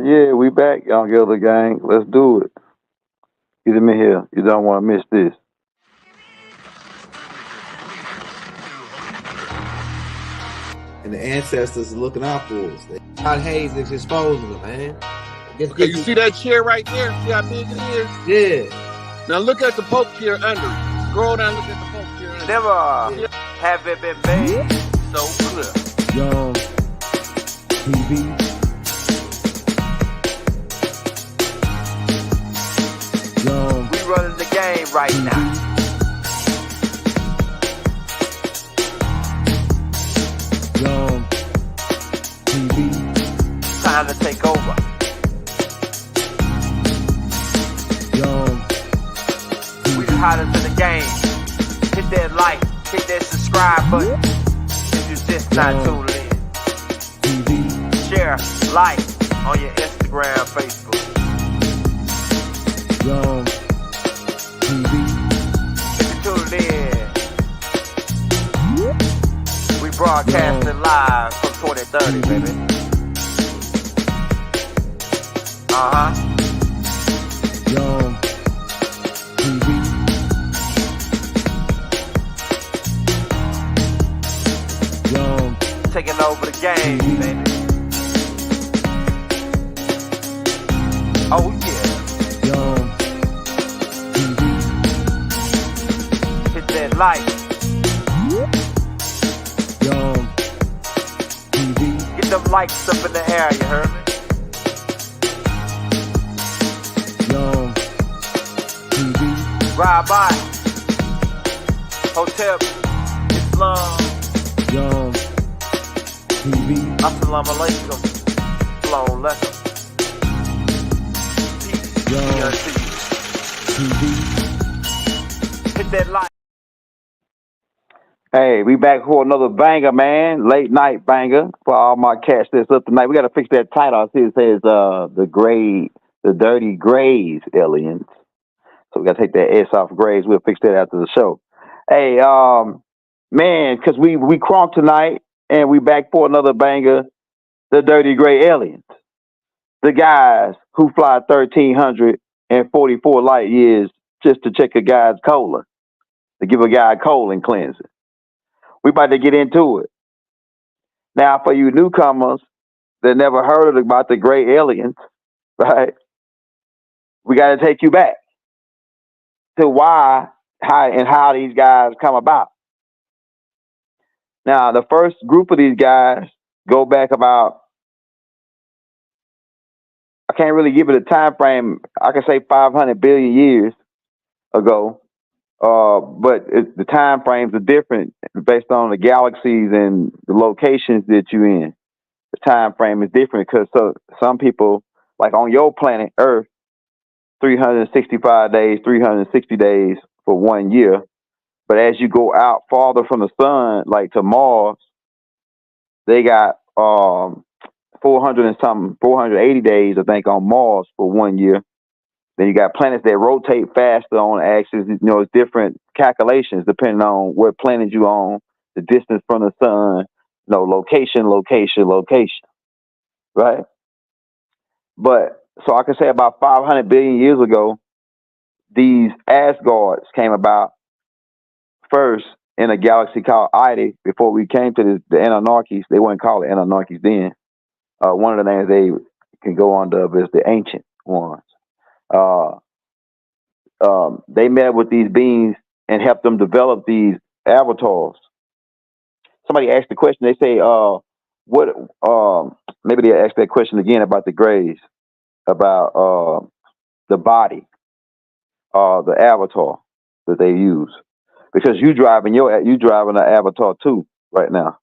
Yeah, we back, Young Elder Gang. Let's do it. Get him in here. You don't want to miss this. And the ancestors are looking out for us. God Hayes is exposing them, man. Okay, you see that chair right there? See how big it is? Yeah. Now look at the Pope chair under it. Scroll down, look at the Pope chair under Never have it been made so clear. Young TV. Young. We running the game right now. Young TV. Time to take over. Young We the hottest in the game. Hit that like, hit that subscribe button. If you just not tuned in. TV. Share, like on your Instagram, Facebook. Young TV. If you tuned in, we broadcasting live from 2030, baby. Young TV. Young Taking over the game, baby. Oh yeah. Young TV. Hit that like. Young TV. Get them likes up in the air, you heard me? Young TV. Ride by. Hotel Islam. Young TV. Assalamu alaikum. Shalom alaikum. Peace. Young Be unto you. TV. Hit that like. Hey, we back for another banger, man. Late night banger for all my cats that's up tonight. We got to fix that title. I see it says the dirty grays aliens. So we got to take that S off grays. We'll fix that after the show. Hey, man, because we crunk tonight and we back for another banger. The dirty gray aliens, the guys who fly 1,344 light years just to check a guy's colon, to give a guy a colon cleanser. We about to get into it. Now, for you newcomers that never heard about the gray aliens, right? We got to take you back to why, how these guys come about. Now, the first group of these guys go back about, I can't really give it a time frame. I can say 500 billion years ago. But the time frames are different based on the galaxies and the locations that you're in. The time frame is different because some people, like on your planet Earth, 365 days, 360 days for 1 year. But as you go out farther from the sun, like to Mars, they got 400 and something, 480 days, I think, on Mars for 1 year. Then you got planets that rotate faster on the axis. You know, it's different calculations depending on what planet you're on, the distance from the sun, location, right? But so I can say about 500 billion years ago, these Asgards came about first in a galaxy called Ida. Before we came to the Anunnakis, they wouldn't call it Anunnakis then. One of the names they can go under is the Ancient Ones. They met with these beings and helped them develop these avatars. Somebody asked the question. They say, maybe they ask that question again about the grays, about the body, the avatar that they use, because you driving an avatar too right now.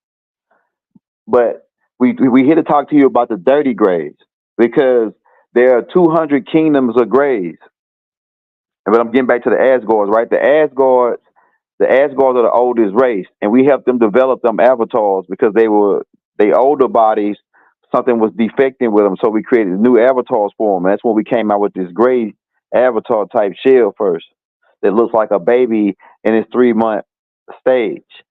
But we here to talk to you about the dirty grays because there are 200 kingdoms of grays. But I'm getting back to the Asgards, right? The Asgards are the oldest race, and we helped them develop them avatars because they older bodies. Something was defecting with them, so we created new avatars for them. And that's when we came out with this gray avatar type shell first that looks like a baby in its 3-month stage.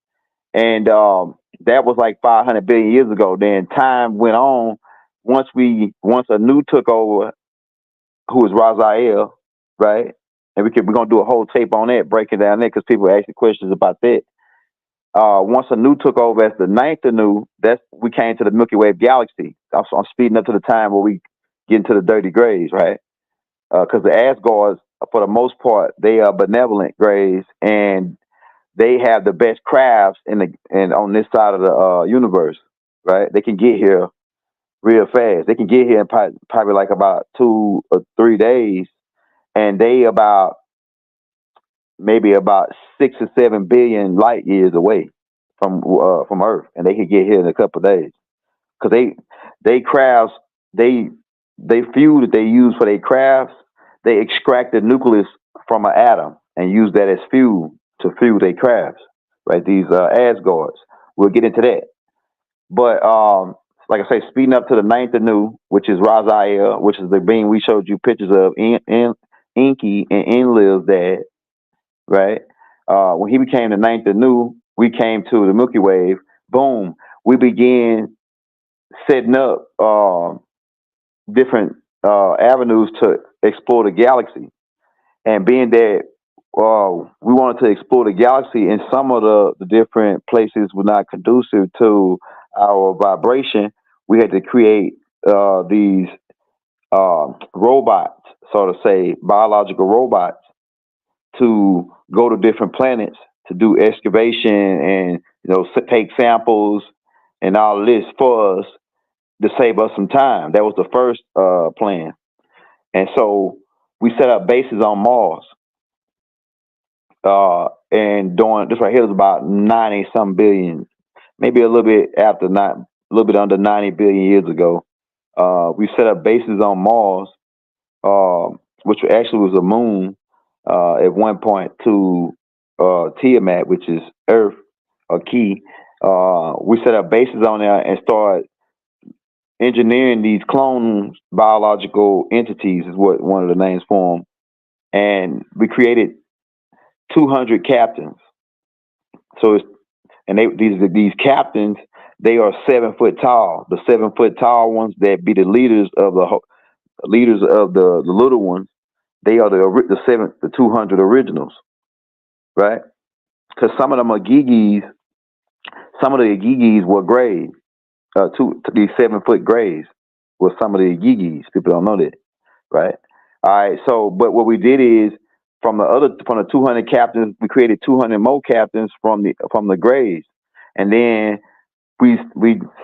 And that was like 500 billion years ago. Then time went on, once a new took over, who was Raziel, right? And we're gonna do a whole tape on that, breaking down that because people asking questions about that. Once a new took over as the ninth Anu, that's we came to the Milky Way galaxy. I'm speeding up to the time where we get into the dirty grays, right? Because the Asgards, for the most part, they are benevolent grays, and they have the best crafts and on this side of the universe, right? They can get here real fast. They can get here in probably like about 2 or 3 days, and they about maybe about 6 or 7 billion light years away from Earth, and they could get here in a couple of days because they crafts they fuel that they use for their crafts. They extract the nucleus from an atom and use that as fuel to fuel their crafts. Right, these Asgards. We'll get into that, but like I say, speeding up to the ninth Anu, which is Raziel, which is the being we showed you pictures of Inky and Enlil's dad, right? When he became the ninth Anu, we came to the Milky Way. Boom, we began setting up different avenues to explore the galaxy. And being that we wanted to explore the galaxy, and some of the different places were not conducive to our vibration, we had to create these robots, so to say, biological robots, to go to different planets to do excavation and take samples and all this for us to save us some time. That was the first plan, and so we set up bases on Mars. And during this right here is about 90 some billion, maybe a little bit after not, a little bit under 90 billion years ago. We set up bases on Mars, which actually was a moon at one point to Tiamat, which is Earth or Key. We set up bases on there and started engineering these clone biological entities, is what one of the names for them. And we created 200 captains. So these captains, they are 7 foot tall. The 7 foot tall ones that be the leaders of the little ones. They are the 200 originals, right? Because some of them are Gigis. Some of the Gigis were grays. These 7 foot grays were some of the Gigis. People don't know that, right? All right. So, but what we did is from the 200 captains, we created 200 more captains from the grays, and then we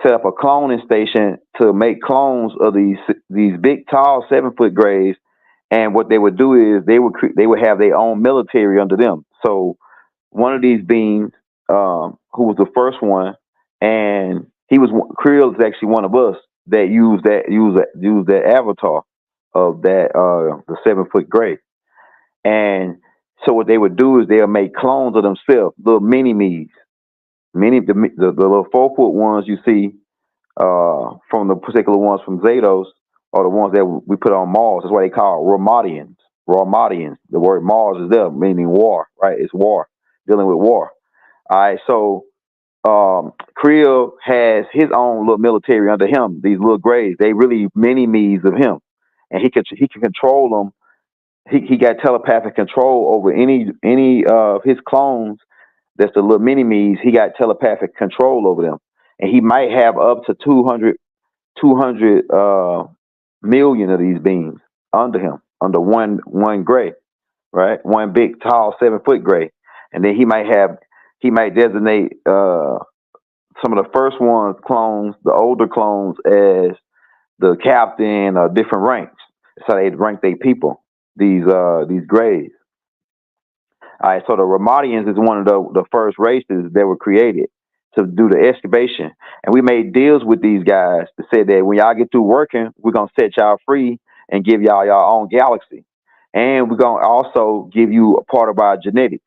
set up a cloning station to make clones of these big, tall 7 foot grays. And what they would do is they would have their own military under them. So one of these beings, who was the first one, and Creel is actually one of us that used that avatar of that the 7 foot gray. And so what they would do is they'll make clones of themselves, little mini me's. The little 4 foot ones you see from the particular ones from Zados are the ones that we put on Mars. That's why they call Ramadians. Ramadians. The word Mars is there, meaning war, right? It's war, dealing with war. All right, so Creel has his own little military under him. These little grays, they really mini me's of him, and he can control them. He got telepathic control over any of his clones. That's the little mini me's. He got telepathic control over them, and he might have up to 200 million of these beings under him, under one gray, right? One big, tall 7 foot gray, and then he might designate some of the first ones clones, the older clones, as the captain or different ranks. That's how they rank their people. These grays. All right, so the Ramadians is one of the first races that were created to do the excavation, and we made deals with these guys to say that when y'all get through working, we're gonna set y'all free and give y'all your own galaxy, and we're gonna also give you a part of our genetics,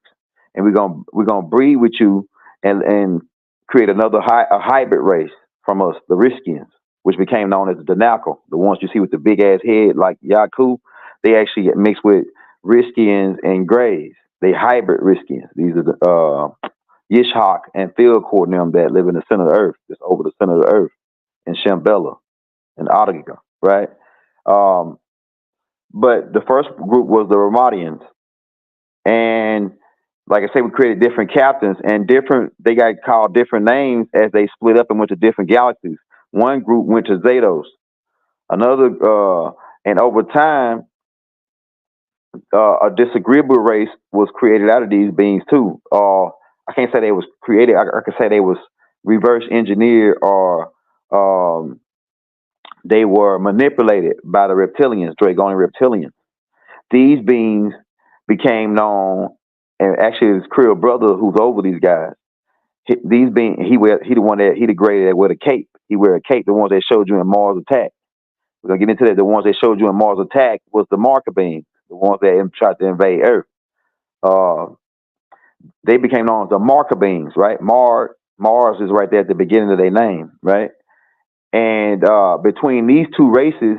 and we're gonna breed with you and create another a hybrid race from us, the Riskians, which became known as the Danakal, the ones you see with the big ass head like Yaku. They actually get mixed with Riskians and Greys. They hybrid Riskians. These are the Yishhak and Phil Coordinum that live in the center of the earth, just over the center of the earth in Shambhala. Antarctica, right? Um, but the first group was the Ramadians, and like I say, we created different captains and different. They got called different names as they split up and went to different galaxies. One group went to Zados, another, and over time, a disagreeable race was created out of these beings too. I can't say they was created. I could say they was reverse engineered, or they were manipulated by the reptilians, Dragonian reptilians. These beings became known, and actually his Creole brother who's over these guys. These beings, he the one that he degraded that with a cape. He wear a cape. The ones they showed you in Mars Attack. We're gonna get into that. The ones they showed you in Mars Attack was the marker beings, the ones that tried to invade Earth. Uh, they became known as the marker beings, right? Mars is right there at the beginning of their name, right? And between these two races,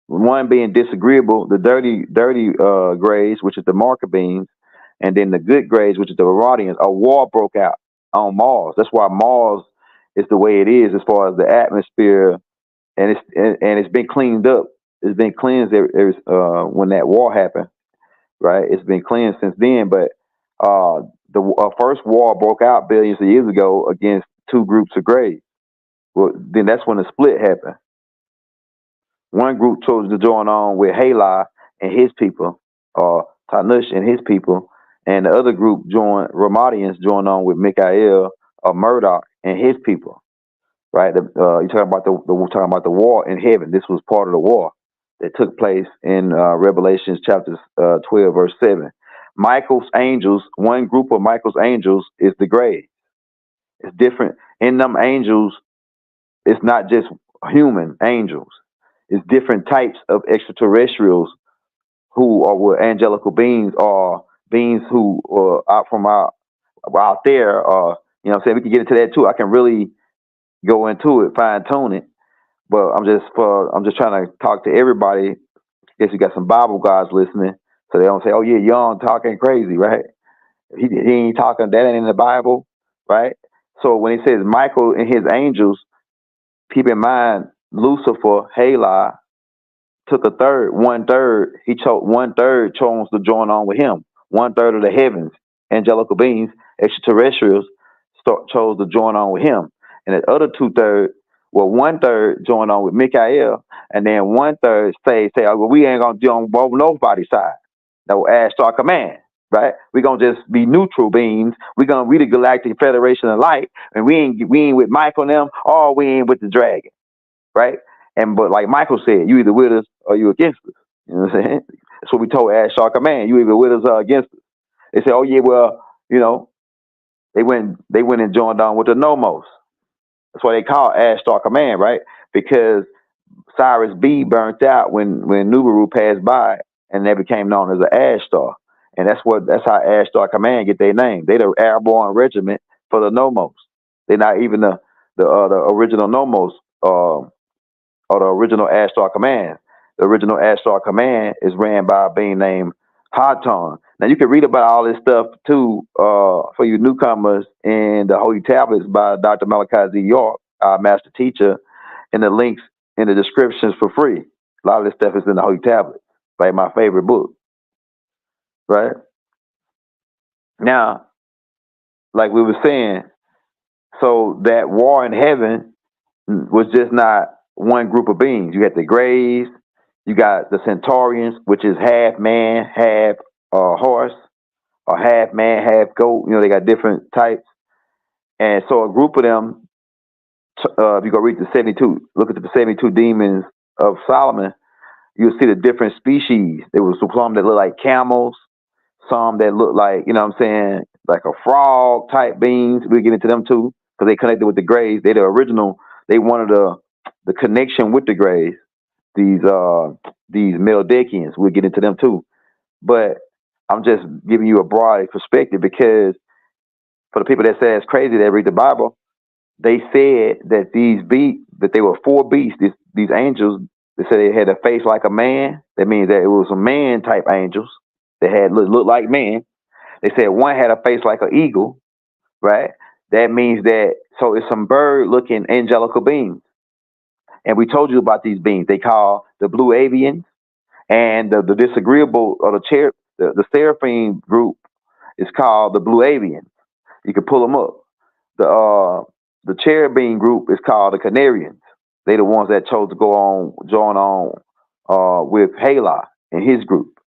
one being disagreeable, the dirty grays, which is the marker beings, and then the good grays, which is the Herodians, a war broke out on Mars. That's why Mars is the way it is as far as the atmosphere, and it's been cleaned up. It's been cleansed when that war happened, right? It's been cleansed since then, but the first war broke out billions of years ago against two groups of grays. Well, then that's when the split happened. One group chose to join on with Hali and his people, or Tanush and his people, and the other group Ramadians joined on with Mikael or Murdoch and his people. Right? You're talking about we're talking about the war in heaven. This was part of the war that took place in Revelations chapter 12, verse 7. Michael's angels, one group of Michael's angels is the Grey. It's different. In them angels, it's not just human angels. It's different types of extraterrestrials who are with angelical beings, or beings who are out there. You know what I'm saying? We can get into that too. I can really go into it, fine tune it. But I'm just trying to talk to everybody. Guess you got some Bible guys listening, so they don't say, "Oh yeah, Young talking crazy," right? He ain't talking, that ain't in the Bible, right? So when he says Michael and his angels, keep in mind Lucifer, Hali, took one third. He chose 1/3 chose to join on with him. 1/3 of the heavens, angelical beings, extraterrestrials, chose to join on with him, and the other 2/3, well, 1/3 joined on with Mikael, and then 1/3 say, "Oh, well, we ain't gonna do on both nobody's side." That will add Star Command, right? We gonna just be neutral beings. We the Galactic Federation of Light, and we ain't with Michael and them, or we ain't with the Dragon, right? But like Michael said, you either with us or you against us. You know what I'm saying? That's what we told Ashtar Command. You either with us or against us. They said, "Oh yeah, well, you know," they went and joined on with the Nomos. That's why they call Ashtar Command, right? Because Cyrus B burnt out when Nubaru passed by, and they became known as an Ashtar. And that's how Ashtar Command get their name. They the airborne regiment for the Nomos. They're not even the original Nomos, or the original Ashtar Command. The original Ashtar Command is ran by a being named Hatan. Now you can read about all this stuff too, for you newcomers, in the Holy Tablets by Dr. Malachi Z York, our master teacher, and the links in the descriptions for free. A lot of this stuff is in the Holy Tablets, like my favorite book. Right? Now, like we were saying, so that war in heaven was just not one group of beings. You got the Greys, you got the Centaurians, which is half man, half horse, or half man, half goat. You know, they got different types. And so a group of them, if you go read the 72, look at the 72 demons of Solomon, you'll see the different species. There was some that look like camels, some that look like, you know what I'm saying, like a frog type beings. We'll get into them too, because they connected with the Greys. They the original, they wanted the connection with the Greys. These Meldekians, we'll get into them too. But I'm just giving you a broad perspective, because for the people that say it's crazy that read the Bible, they said that that they were 4 beasts. These angels, they said they had a face like a man. That means that it was a man type angels. They had look like man. They said one had a face like an eagle, right? That means that, so it's some bird looking angelical beings. And we told you about these beings. They call the blue avians, and the disagreeable or the seraphim group is called the blue avians. You can pull them up. The cherubim group is called the Canarians. They the ones that chose to join on with Hala and his group.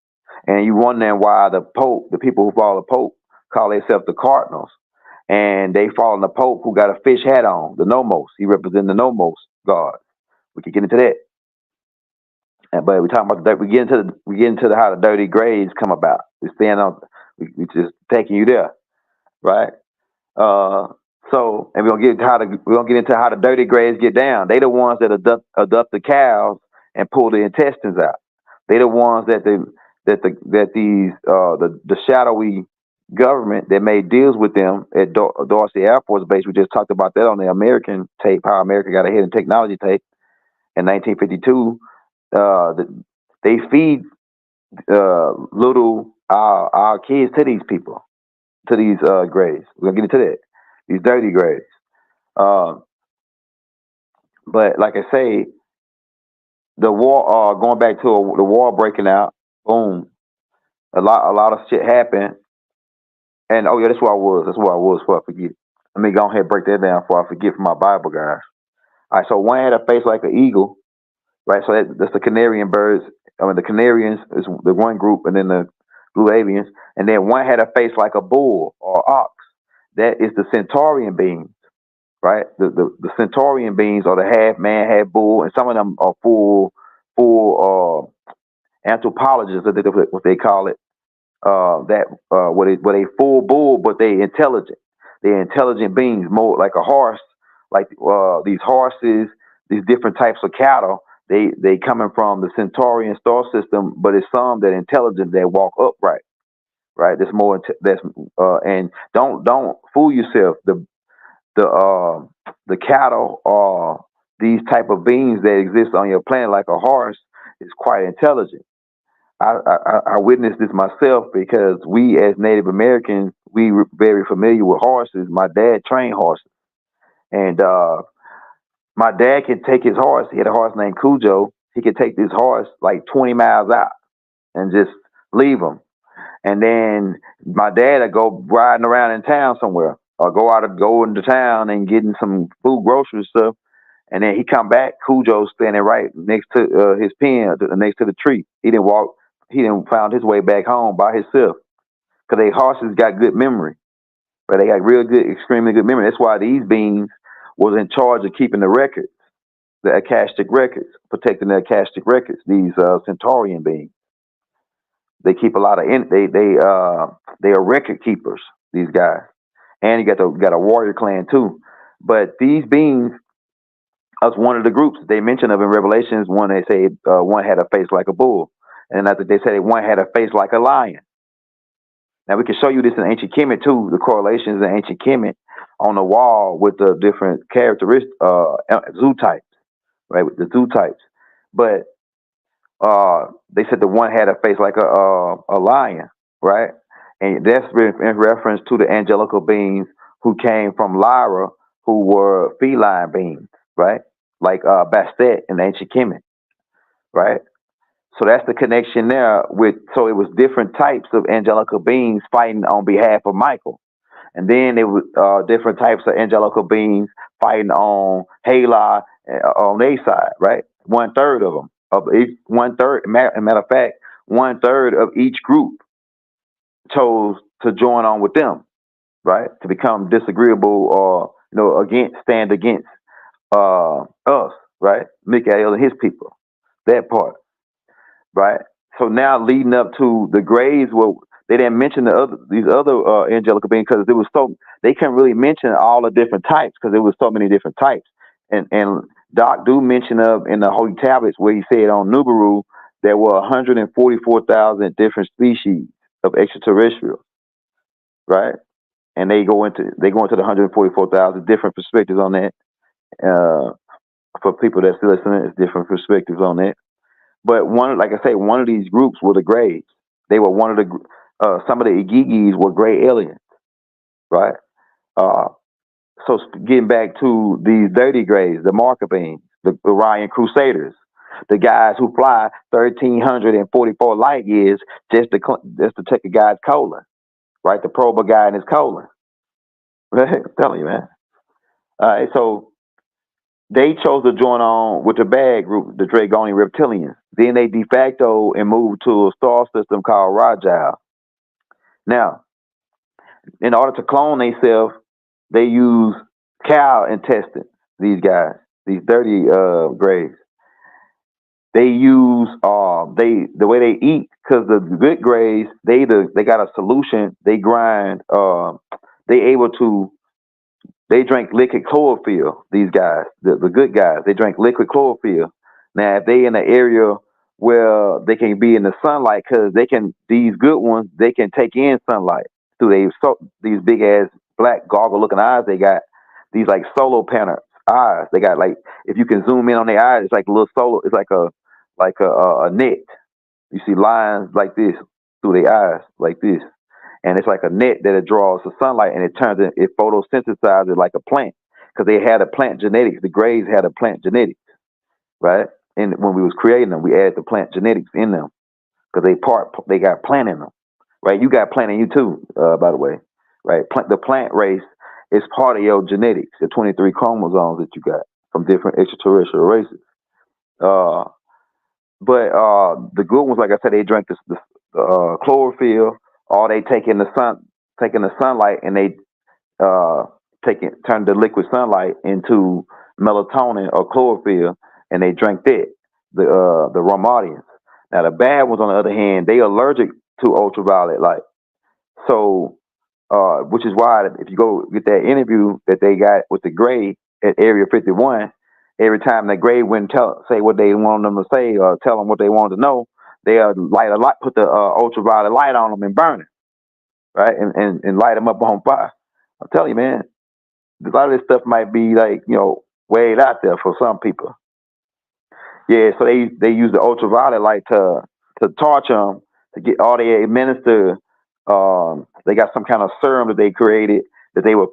And you wondering why the Pope, the people who follow the Pope, call themselves the Cardinals. And they follow the Pope who got a fish hat on, the Nomos. He represents the Nomos God. We can get into that. But we talking about we get into how the dirty grades come about. We stand on, we just taking you there, right? So, and we're gonna get into how the dirty grades get down. They the ones that abduct the cows and pull the intestines out. They the ones that the shadowy government that made deals with them at Dorsey Air Force Base. We just talked about that on the American tape, how America got ahead in technology tape in 1952. They feed little our kids to these people, to these grades. We're gonna get into that. These dirty grades. But like I say, the war, going back to the war breaking out, boom, a lot of shit happened. And oh yeah, that's where I was. That's where I was before I forget. Let me go ahead and break that down before I forget from my Bible guys. All right, so one had a face like an eagle, right? So that's the Canarian birds. I mean, the Canarians is the one group, and then the blue avians, and then one had a face like a bull or ox. That is the Centaurian beings, right? The Centaurian beings are the half man, half bull, and some of them are full anthropologists, what they call it. What a full bull, but they intelligent. They're intelligent beings, more like a horse, like these horses, these different types of cattle. They coming from the Centaurian star system, but it's some that intelligent that walk upright, right? That's more and don't fool yourself. The cattle or these type of beings that exist on your planet, like a horse, is quite intelligent. I witnessed this myself because we as Native Americans, we were very familiar with horses. My dad trained horses, and my dad could take his horse. He had a horse named Cujo. He could take this horse like 20 miles out and just leave him. And then my dad would go riding around in town somewhere, or go into town and getting some food, grocery stuff. And then he come back, Cujo's standing right next to his pen, next to the tree. He didn't found his way back home by himself. Because they horses got good memory. Right? They got real good, extremely good memory. That's why these beings was in charge of keeping the records, the Akashic records, protecting the Akashic records, these Centaurian beings. They keep a lot of they are record keepers, these guys. And you got a warrior clan too. But these beings, that's one of the groups they mention of in Revelations. One, they say one had a face like a bull, and after they say one had a face like a lion. Now we can show you this in ancient Kemet too. The correlations in ancient Kemet on the wall with the different characteristics, zoo types, right? With the zoo types, but they said the one had a face like a lion, right? And that's in reference to the angelical beings who came from Lyra, who were feline beings, right? Like Bastet in ancient Kemet, right? So that's the connection there so it was different types of angelical beings fighting on behalf of Michael. And then it was different types of angelical beings fighting on Hala on their side, right? 1/3 of them, matter of fact, 1/3 of each group chose to join on with them, right? To become disagreeable or, stand against us, right? Mikael and his people, that part, right? So now leading up to the grades, well, they didn't mention these other angelical beings because they couldn't really mention all the different types because there was so many different types. And Doc do mention of in the Holy Tablets where he said on Nubaru there were 144,000 different species of extraterrestrials, right? And they go into the 144,000 different perspectives on that. For people that's listening, it's different perspectives on that. But one of these groups were the Greys. They were one of the some of the Igigis were gray aliens, right? So getting back to these dirty Greys, the marker beings, the Orion Crusaders, the guys who fly 1,344 light years just to check a guy's colon, right? To probe a guy in his colon. Right? I'm telling you, man. All right, so they chose to join on with the bad group, the Dragonian Reptilians. Then they de facto and moved to a star system called Rajal. Now, in order to clone themselves, they use cow intestine. These guys, these dirty grays. They use the way they eat, because the good grays they got a solution. They grind. They drink liquid chlorophyll. These guys, the good guys, they drink liquid chlorophyll. Now, if they in an area where they can be in the sunlight, because these good ones, they can take in sunlight through these big ass black goggle looking eyes they got. These like solar panel eyes. They got like, if you can zoom in on their eyes, it's like a little solar. It's like a net. You see lines like this through their eyes, like this. And it's like a net that it draws the sunlight and it photosynthesizes like a plant, because they had a plant genetics. The Greys had a plant genetics, right? And when we was creating them, we added the plant genetics in them, because they got plant in them, right? You got plant in you too, by the way, right? The plant race is part of your genetics, the 23 chromosomes that you got from different extraterrestrial races. But the good ones, like I said, they drink the chlorophyll, or they taking the sunlight, and they turn the liquid sunlight into melatonin or chlorophyll, and they drink that. The Ramadians. Now the bad ones, on the other hand, they allergic to ultraviolet light. So, which is why if you go get that interview that they got with the Gray at Area 51. Every time the Gray wouldn't say what they wanted them to say or tell them what they wanted to know, they put the ultraviolet light on them and burn it, right? And light them up on fire. I'm telling you, man, a lot of this stuff might be like, way out there for some people. Yeah, so they use the ultraviolet light to torture them, to get all they administer. They got some kind of serum that they created that they were,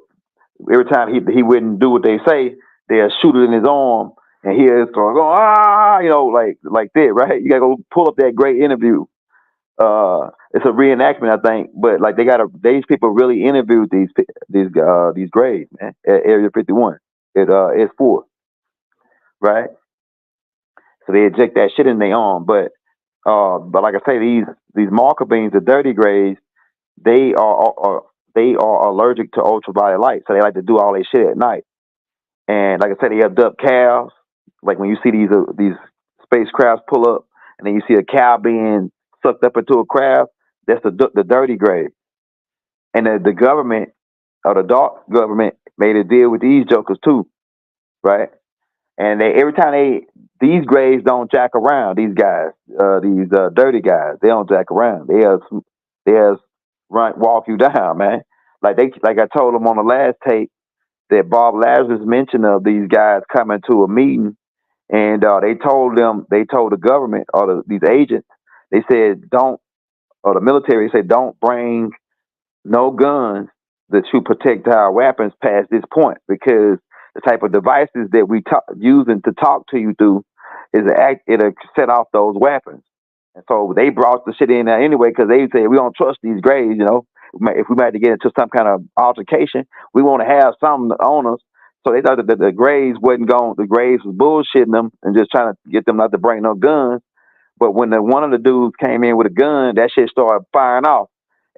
every time he wouldn't do what they say, they'll shoot it in his arm, and he'll start going, like that, right? You gotta go pull up that great interview. It's a reenactment, I think, but like these people really interviewed these Grays, man, at Area 51 at S4, right? So they inject that shit in their arm, but like I say, these marker beams, the dirty Grays, they are allergic to ultraviolet light, so they like to do all their shit at night. And like I said, they abduct cows. Like when you see these spacecrafts pull up, and then you see a cow being sucked up into a craft, that's the dirty Gray. And the government, or the dark government, made a deal with these jokers too, right? And every time these Grays don't jack around. These guys, these dirty guys, they don't jack around. They walk you down, man. Like I told them on the last tape, that Bob Lazarus mentioned of these guys coming to a meeting, and they told the government, or these agents, they said the military said don't bring no guns to protect our weapons past this point, because the type of devices that we using to talk to you through it'll set off those weapons. And so they brought the shit in there anyway, because they said we don't trust these Grays, If we might to get into some kind of altercation, we want to have something on us. So they thought that the Grays wasn't going. The Grays was bullshitting them and just trying to get them not to bring no guns. But when one of the dudes came in with a gun, that shit started firing off.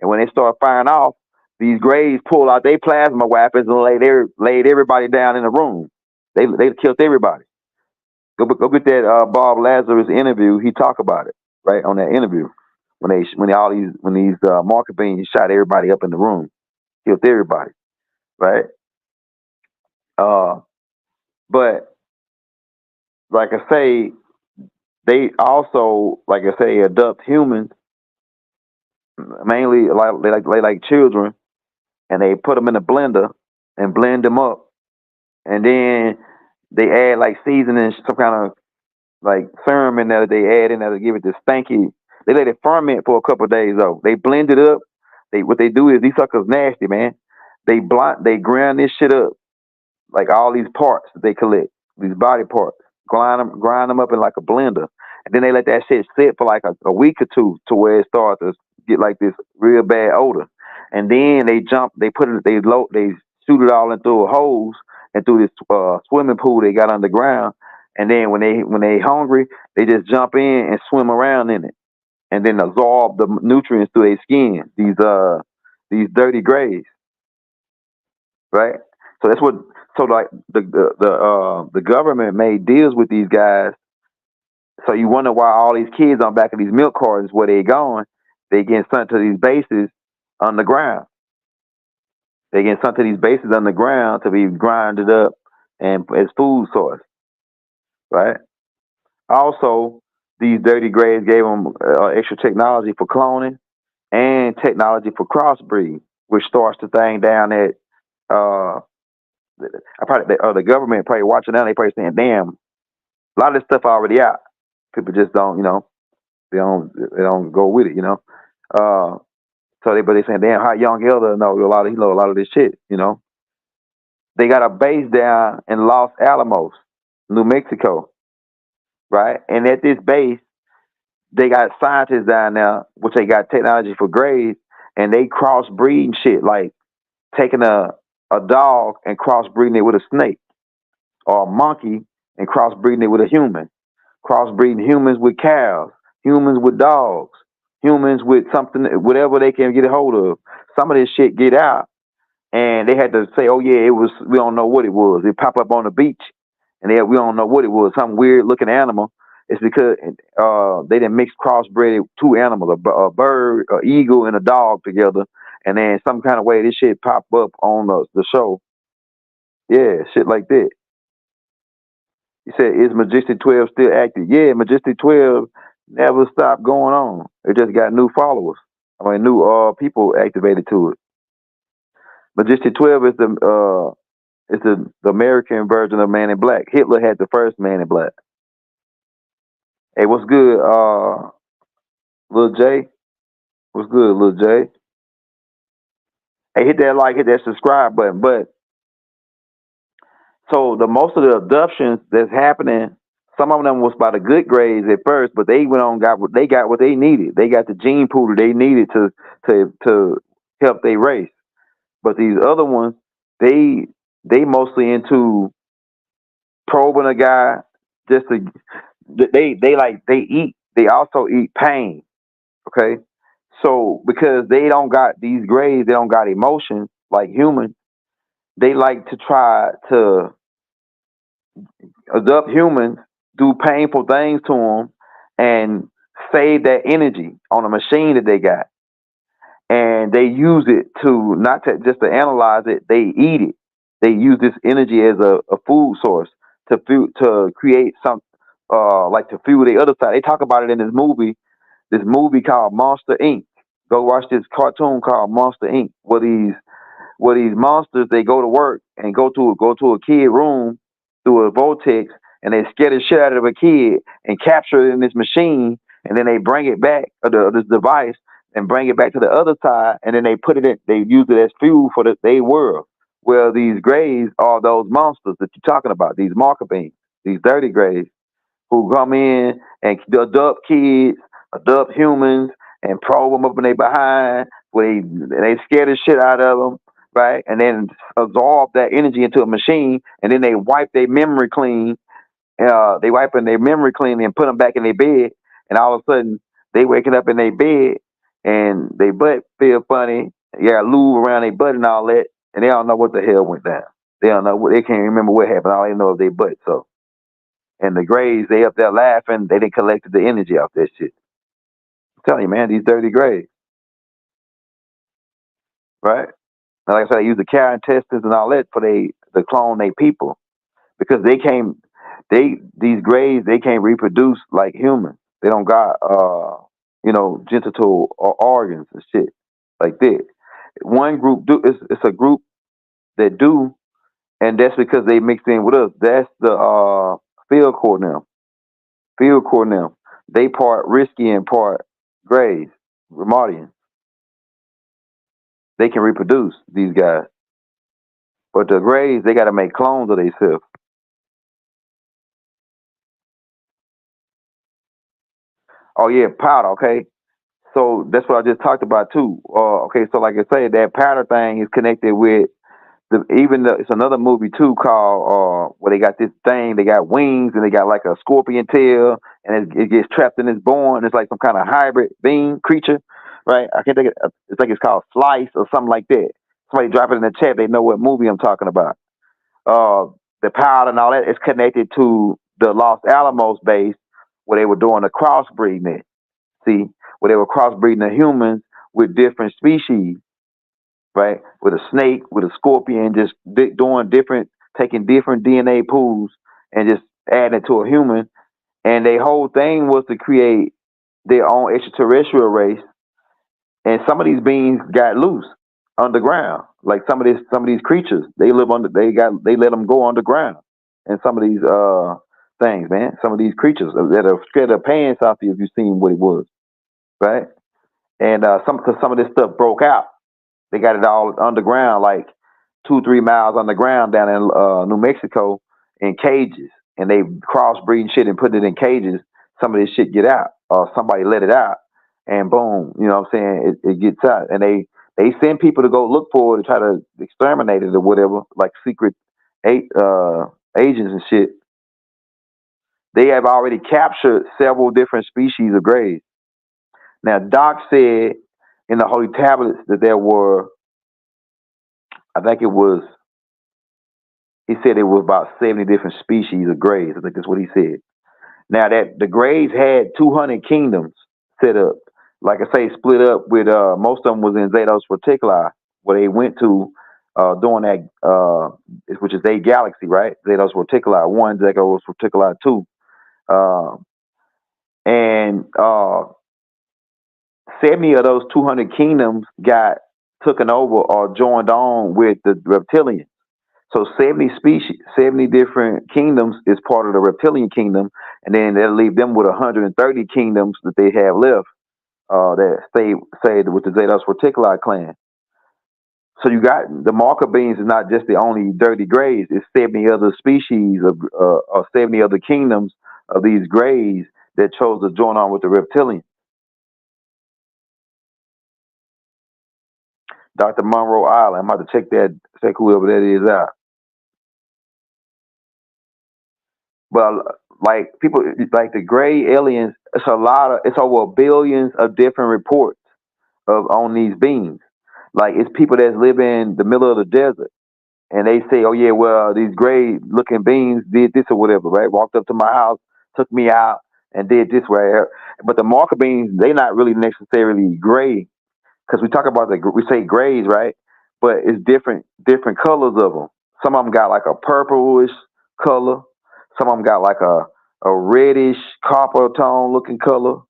And when they started firing off, these Grays pulled out their plasma weapons and laid everybody down in the room. They killed everybody. Go get that Bob Lazarus interview. He talked about it right on that interview. When these marker beams shot everybody up in the room, killed everybody, right? But like I say, they also, like I say, abduct humans, mainly like children, and they put them in a blender and blend them up, and then they add like seasoning, some kind of like serum in there that they add in there to give it this stanky. They let it ferment for a couple of days though. They blend it up. What they do is, these suckers nasty, man. They grind this shit up, like all these parts that they collect, these body parts. grind them up in like a blender, and then they let that shit sit for like a week or two to where it starts to get like this real bad odor, and then they put it, they shoot it all into a hose and through this swimming pool they got underground, and then when they hungry, they just jump in and swim around in it, and then absorb the nutrients through their skin. These dirty grays, right? So that's what. So like the government made deals with these guys. So you wonder why all these kids on back of these milk cartons, where they going, they getting sent to these bases underground. They getting sent to these bases underground to be grinded up and as food source, right? Also, these dirty grays gave them extra technology for cloning and technology for crossbreed, which starts the thing down at the government probably watching now. They probably saying, "Damn, a lot of this stuff already out. People just don't, they don't go with it, but they saying, damn, how young Elder know a lot of this shit, They got a base down in Los Alamos, New Mexico, right? And at this base, they got scientists down there, which they got technology for grades, and they crossbreeding shit, like taking a dog and crossbreeding it with a snake, or a monkey and crossbreeding it with a human, crossbreeding humans with cows, humans with dogs, humans with something, whatever they can get a hold of. Some of this shit get out, and they had to say, "Oh yeah, it was. We don't know what it was. It pop up on the beach, and we don't know what it was. Some weird looking animal." It's because they didn't mix crossbred two animals, a bird, an eagle, and a dog together, and then some kind of way this shit pop up on the show. Yeah, shit like that. He said, "Is Majestic 12 still active?" Yeah, Majestic 12 never stopped going on. It just got new followers. I mean, new people activated to it. Majestic 12 is the American version of Man in Black. Hitler had the first Man in Black. Hey, what's good, Lil J? What's good, Lil J? Hey, hit that like, hit that subscribe button. But so the most of the abductions that's happening, some of them was by the good grades at first, but they went on got what they needed. They got the gene pool they needed to help their race. But these other ones, they mostly into probing a guy just to they also eat pain. Okay. So because they don't got these grades, they don't got emotions like humans, they like to try to adopt humans, do painful things to them, and save that energy on a machine that they got. And they use it to not to just to analyze it, they eat it. They use this energy as a food source to create some like to fuel the other side. They talk about it in this movie called Monster Inc. Go watch this cartoon called Monster Inc. Where these monsters, they go to work and go to a kid room through a vortex, and they scare the shit out of a kid and capture it in this machine, and then they bring it back this device and bring it back to the other side, and then they use it as fuel for their world. Well, these grays are those monsters that you're talking about, these marker beings, these dirty grays who come in and adopt kids, adopt humans, and probe them up in their behind, where they scare the shit out of them, right? And then absorb that energy into a machine, and then they wipe their memory clean. They wiping their memory clean and put them back in their bed, and all of a sudden they waking up in their bed and their butt feel funny. Yeah, lube around their butt and all that, and they don't know what the hell went down. They don't know what, they can't remember what happened. All they know is their butt. So, and the grays, they up there laughing. They done collected the energy off that shit. I'm telling you, man, these dirty grays, right? And like I said, they use the cow intestines and all that for to clone their people because these grays, they can't reproduce like humans. They don't got genital organs and shit like that. One group do, it's a group that do, and that's because they mixed in with us. That's the field cornell. Field cornell. They part risky and part grays, Ramadians. They can reproduce, these guys. But the grays, they got to make clones of themselves. Oh yeah, powder. Okay, so that's what I just talked about too. Okay, so like I say, that powder thing is connected with it's another movie too called where they got this thing. They got wings and they got like a scorpion tail, and it gets trapped in its bone. It's like some kind of hybrid being creature, right? I can't think. It's like it's called Slice or something like that. Somebody drop it in the chat. They know what movie I'm talking about. The powder and all that is connected to the Los Alamos base where they were doing the crossbreeding. See, where they were crossbreeding the humans with different species, right? With a snake, with a scorpion, just doing different, taking different DNA pools and just adding it to a human. And their whole thing was to create their own extraterrestrial race. And some of these beings got loose underground. Like some of these creatures, they let them go underground. And some of these things, man, some of these creatures that are scared their pants off you if you've seen what it was, right? And some of this stuff broke out. They got it all underground, like 2-3 miles underground down in New Mexico in cages, and they crossbreeding shit and put it in cages. Some of this shit get out, or somebody let it out, and boom, you know what I'm saying? It gets out, and they send people to go look for it to try to exterminate it or whatever, like secret agents and shit. They have already captured several different species of greys. Now, Doc said in the Holy Tablets that there were, I think it was, he said it was about 70 different species of greys. I think that's what he said. Now, that the greys had 200 kingdoms set up. Like I say, split up with, most of them was in Zetos Reticuli, where they went to doing that, which is a galaxy, right? Zetos Reticuli 1, Zetos Reticuli 2. And 70 of those 200 kingdoms got taken over or joined on with the reptilians. So 70 species, 70 different kingdoms is part of the reptilian kingdom, and then they'll leave them with 130 kingdoms that they have left that stayed with the Zetos Reticuli clan. So you got the marker beings is not just the only dirty greys; it's 70 other species of or 70 other kingdoms of these greys that chose to join on with the reptilians. Dr. Monroe Island. I'm about to check whoever that is out. But like people, like the gray aliens, it's over billions of different reports on these beings. Like it's people that live in the middle of the desert, and they say, "Oh yeah, well these gray looking beings did this or whatever, right? Walked up to my house, took me out, and did this way." But the marker beings, they're not really necessarily gray because we talk about we say grays, right? But it's different colors of them. Some of them got like a purplish color. Some of them got like a reddish copper tone looking color.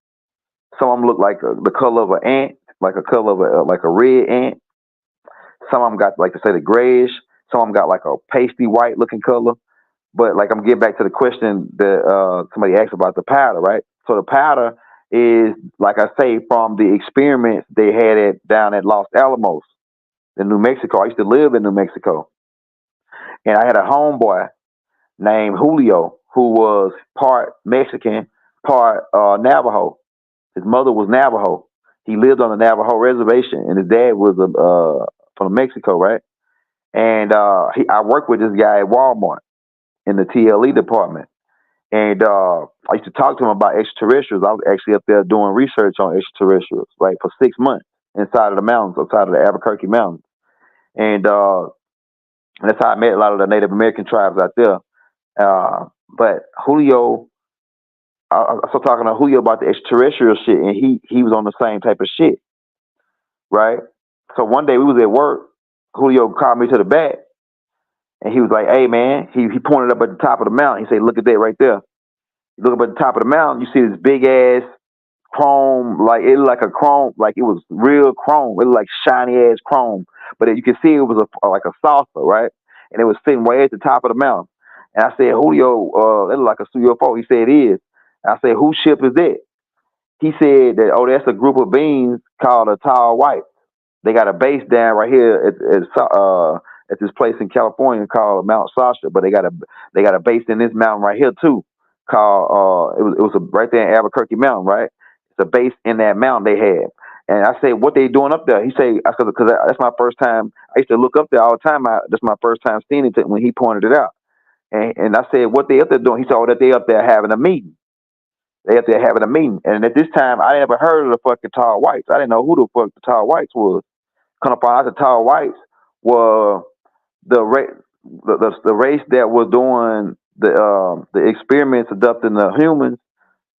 Some of them look like the color of an ant, like a color of like a red ant. Some of them got like to say the grayish. Some of them got like a pasty white looking color. But like I'm getting back to the question that somebody asked about the powder, right? So the powder is, like I say, from the experiments they had down at Los Alamos in New Mexico. I used to live in New Mexico, and I had a homeboy named Julio who was part Mexican, part Navajo. His mother was Navajo. He lived on the Navajo reservation, and his dad was from Mexico, right? And I worked with this guy at Walmart in the TLE department. And I used to talk to him about extraterrestrials. I was actually up there doing research on extraterrestrials, like for 6 months inside of the mountains, outside of the Albuquerque Mountains. And that's how I met a lot of the Native American tribes out there. But Julio, I started talking to Julio about the extraterrestrial shit, and he was on the same type of shit, right? So one day we was at work. Julio called me to the back, and he was like, "Hey man," he pointed up at the top of the mountain. He said, "Look at that right there. You look up at the top of the mountain, you see this big ass chrome, like it looked like a chrome, like it was real chrome. It looked like shiny ass chrome, but you could see it was like a saucer, right? And it was sitting way at the top of the mountain." And I said, "Julio, it looked like a UFO." He said, "It is." I said, "Whose ship is that?" He said that, "Oh, that's a group of beings called a Tall White. They got a base down right here at this place in California called Mount Sasha, but they got a base in this mountain right here too, called it was right there in Albuquerque Mountain, right? the base in that mountain they had. And I said, what they doing up there? He said, because that's my first time. I used to look up there all the time. That's my first time seeing it when he pointed it out. And I said, what they up there doing? He said, oh, that they up there having a meeting. They up there having a meeting. And at this time, I never heard of the fucking Tall Whites. I didn't know who the fuck the Tall Whites was. Come to find out, the Tall Whites were the race that was doing the experiments adopting the humans,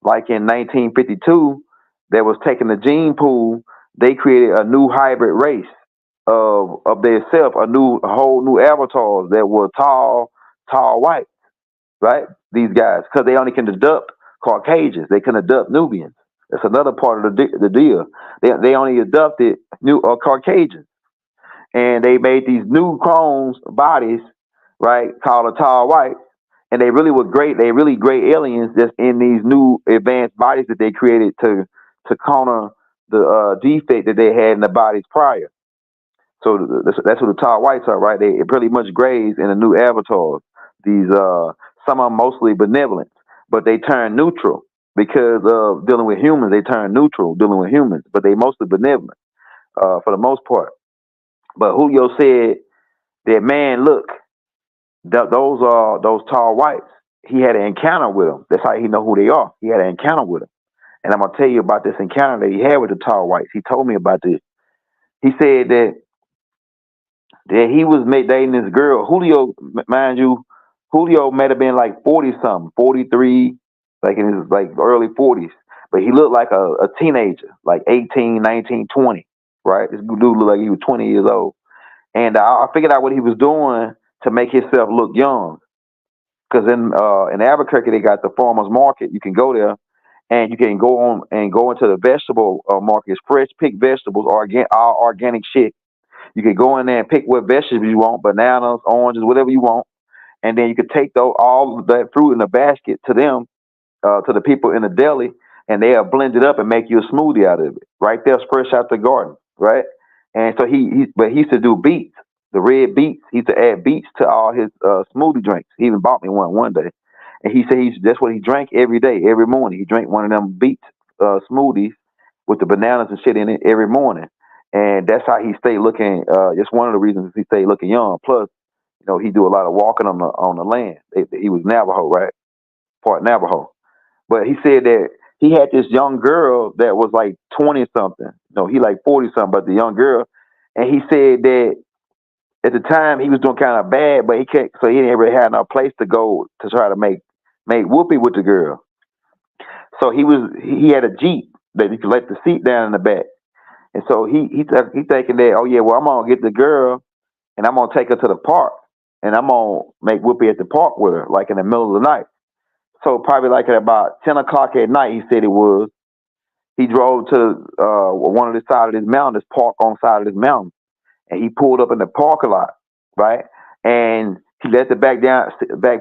like in 1952, that was taking the gene pool. They created a new hybrid race of themselves, a whole new avatars that were tall white, right? These guys, because they only can adopt Caucasians, they can adopt Nubians. That's another part of the deal. They only adopted new Caucasians, and they made these new clones bodies, right, called the tall whites. And they really were great. They really great aliens just in these new advanced bodies that they created to counter the defect that they had in the bodies prior. So that's what the tall whites are, right? They pretty much grays in the new avatars. These some of them mostly benevolent, but they turn neutral because of dealing with humans. They turn neutral dealing with humans, but they mostly benevolent for the most part. But Julio said that, man, look, those tall whites. He had an encounter with them. That's how he know who they are. He had an encounter with them, and I'm gonna tell you about this encounter that he had with the tall whites. He told me about this. He said that he was dating this girl. Julio, mind you, Julio might have been like 40 something, 43, like in his like early 40s, but he looked like a teenager, like 18, 19, 20. Right? This dude looked like he was 20 years old, and I figured out what he was doing to make himself look young. Because in Albuquerque they got the farmers market. You can go there, and you can go into the vegetable markets, fresh picked vegetables, all organic shit. You can go in there and pick what vegetables you want, bananas, oranges, whatever you want, and then you could take all that fruit in a basket to them, to the people in the deli, and they'll blend it up and make you a smoothie out of it right there, fresh out the garden, right? And so he used to do beets, the red beets. He used to add beets to all his smoothie drinks. He even bought me one day, and he said that's what he drank every day, every morning. He drank one of them beet smoothies with the bananas and shit in it every morning, and that's how he stayed looking. Just one of the reasons he stayed looking young. Plus, he do a lot of walking on the land. He was Navajo, right? Part Navajo. But he said that he had this young girl that was like 20 something. No, he like 40 something, but the young girl. And he said that at the time he was doing kind of bad, but he can't, so he didn't really have no place to go to try to make whoopee with the girl. So he had a Jeep that he could let the seat down in the back. And so he thinking that, oh yeah, well, I'm gonna get the girl and I'm gonna take her to the park and I'm gonna make whoopee at the park with her, like in the middle of the night. So probably like at about 10 o'clock at night, he said it was, he drove to one of the side of this mountain, this park on the side of this mountain, and he pulled up in the parking lot, right? And he let the back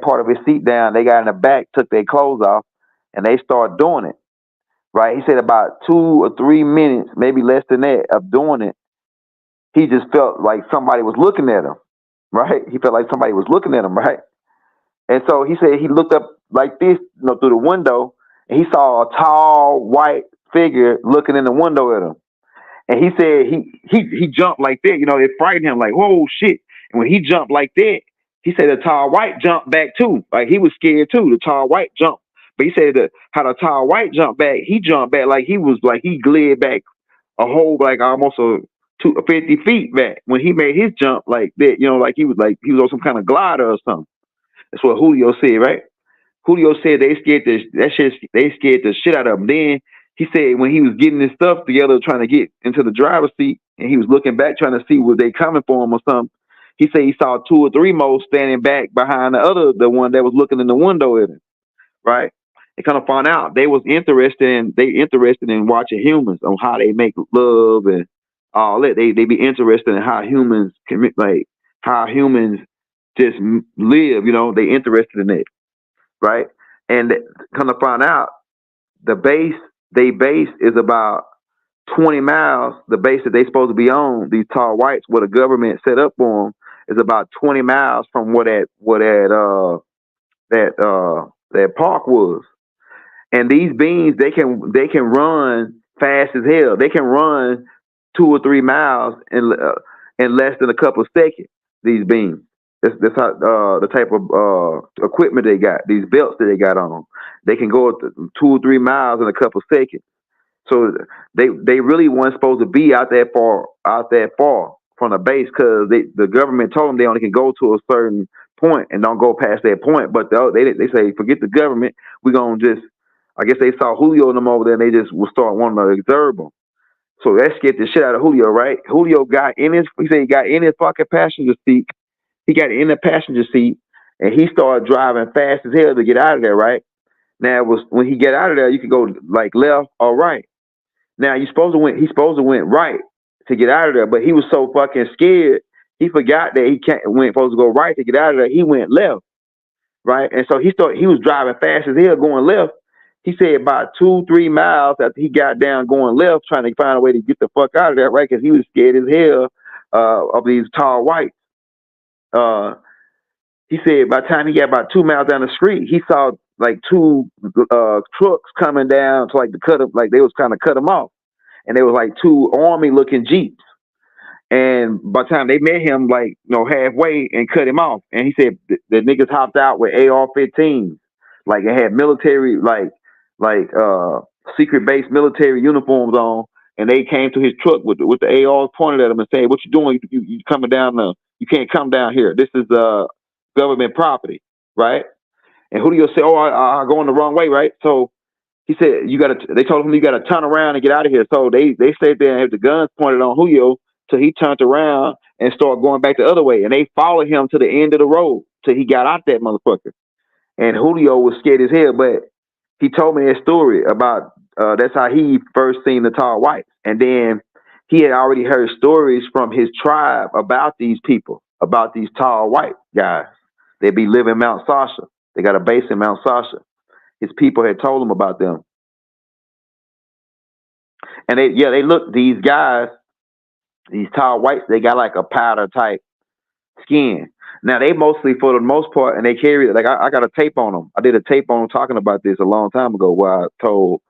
part of his seat down. They got in the back, took their clothes off, and they started doing it, right? He said about 2 or 3 minutes, maybe less than that, of doing it, he just felt like somebody was looking at him, right? He felt like somebody was looking at him, right? And so he said he looked up like this, through the window, and he saw a tall white figure looking in the window at him. And he said he jumped like that, it frightened him, like, whoa, shit. And when he jumped like that, he said the tall white jumped back too. Like he was scared too. The tall white jumped. But he said that how the tall white jumped back, he jumped back like he glid back a whole, like almost 50 feet back when he made his jump like that, like he was on some kind of glider or something. That's what Julio said, right? Julio said they scared the shit out of him. Then he said when he was getting his stuff together, trying to get into the driver's seat, and he was looking back trying to see was they coming for him or something. He said he saw 2 or 3 more standing back behind the one that was looking in the window at him, right? They kind of found out they interested in watching humans, on how they make love and all that. They be interested in how humans just live, they interested in it, right? And kind of find out they base is about 20 miles. The base that they supposed to be on, these tall whites, where the government set up for them, is about 20 miles from where that park was. And these beings, they can run fast as hell. They can run 2 or 3 miles in less than a couple of seconds. These beings. That's how the type of equipment they got. These belts that they got on. They can go 2 or 3 miles in a couple of seconds. So they really weren't supposed to be out that far from the base, because the government told them they only can go to a certain point and don't go past that point. But they say, forget the government. We're gonna just, I guess they saw Julio and them over there, and they just will start wanting to observe them. So that scared the shit out of Julio, right? Julio he said he got in his fucking passenger seat. He got in the passenger seat, and he started driving fast as hell to get out of there, right? Now, when he get out of there, you could go like left or right. Now he's supposed to went right to get out of there, but he was so fucking scared, he forgot that he went supposed to go right to get out of there. He went left, right? And so he was driving fast as hell going left. He said about 2-3 miles after he got down going left, trying to find a way to get the fuck out of there, right? Because he was scared as hell of these tall whites. He said by the time he got about 2 miles down the street, he saw like two trucks coming down to like to cut him, like they was kind of cut him off, and they was like two army looking jeeps. And by the time they met him, like halfway and cut him off, and he said the niggas hopped out with AR-15s, like it had military, like secret base military uniforms on, and they came to his truck with the ARs pointed at him and said, "What you doing? You coming down? You can't come down here. This is government property, right?" And Julio said, "Oh, I going the wrong way, right?" So he said, they told him you gotta turn around and get out of here. So they stayed there and had the guns pointed on Julio till he turned around and started going back the other way. And they followed him to the end of the road till he got out that motherfucker. And Julio was scared as hell, but he told me that story about that's how he first seen the tall whites. And then he had already heard stories from his tribe about these people, about these tall white guys. They be living in Mount Sasha. They got a base in Mount Sasha. His people had told him about them. And they look, these guys, these tall whites, they got like a powder type skin. Now they mostly, for the most part, and they carry, like I got a tape on them. I did a tape on them talking about this a long time ago, where I told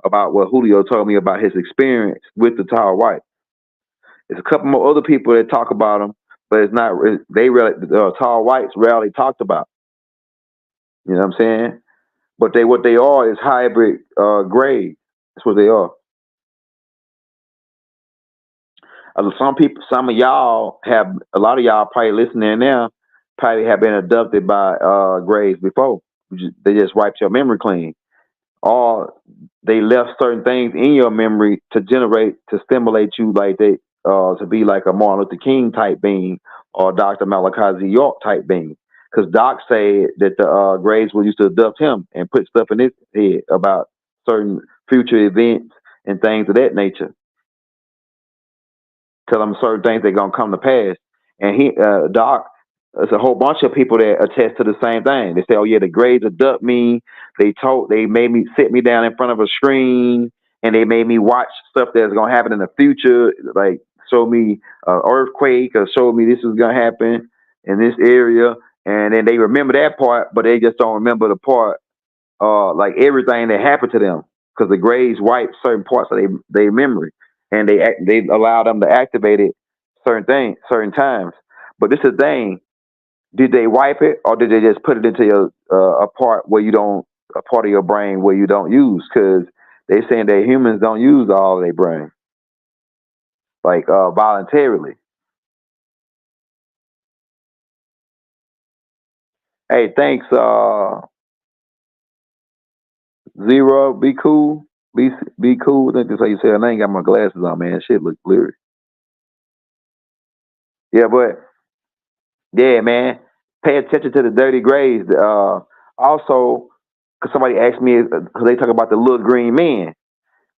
about what Julio told me about his experience with the tall white. There's a couple more other people that talk about them, but it's not, the tall whites rarely talked about. You know what I'm saying? But what they are is hybrid grades. That's what they are. Some of y'all have, a lot of y'all probably listening now, probably have been abducted by grays before. They just wiped your memory clean, or they left certain things in your memory to stimulate you, like to be like a Martin Luther King type being, or Dr. Malachi Z York type being. Because Doc said that the Grays will used to abduct him and put stuff in his head about certain future events and things of that nature. Tell him certain things that gonna come to pass. And Doc, there's a whole bunch of people that attest to the same thing. They say, "Oh yeah, the Grays abduct me. They made me sit me down in front of a screen, and they made me watch stuff that's gonna happen in the future, like show me an earthquake or show me this is gonna happen in this area." And then they remember that part, but they just don't remember the part, like everything that happened to them, because the Grays wipe certain parts of their memory, and they allow them to activate it certain times. But this is the thing: did they wipe it, or did they just put it into a part of your brain where you don't use? Because they saying that humans don't use all of their brain, like voluntarily. Hey, thanks, Zero. Be cool. Be cool. I think that's how you say it. I ain't got my glasses on, man. Shit look blurry. Yeah, but yeah, man. Pay attention to the dirty grays. Also, because somebody asked me, because they talk about the little green men.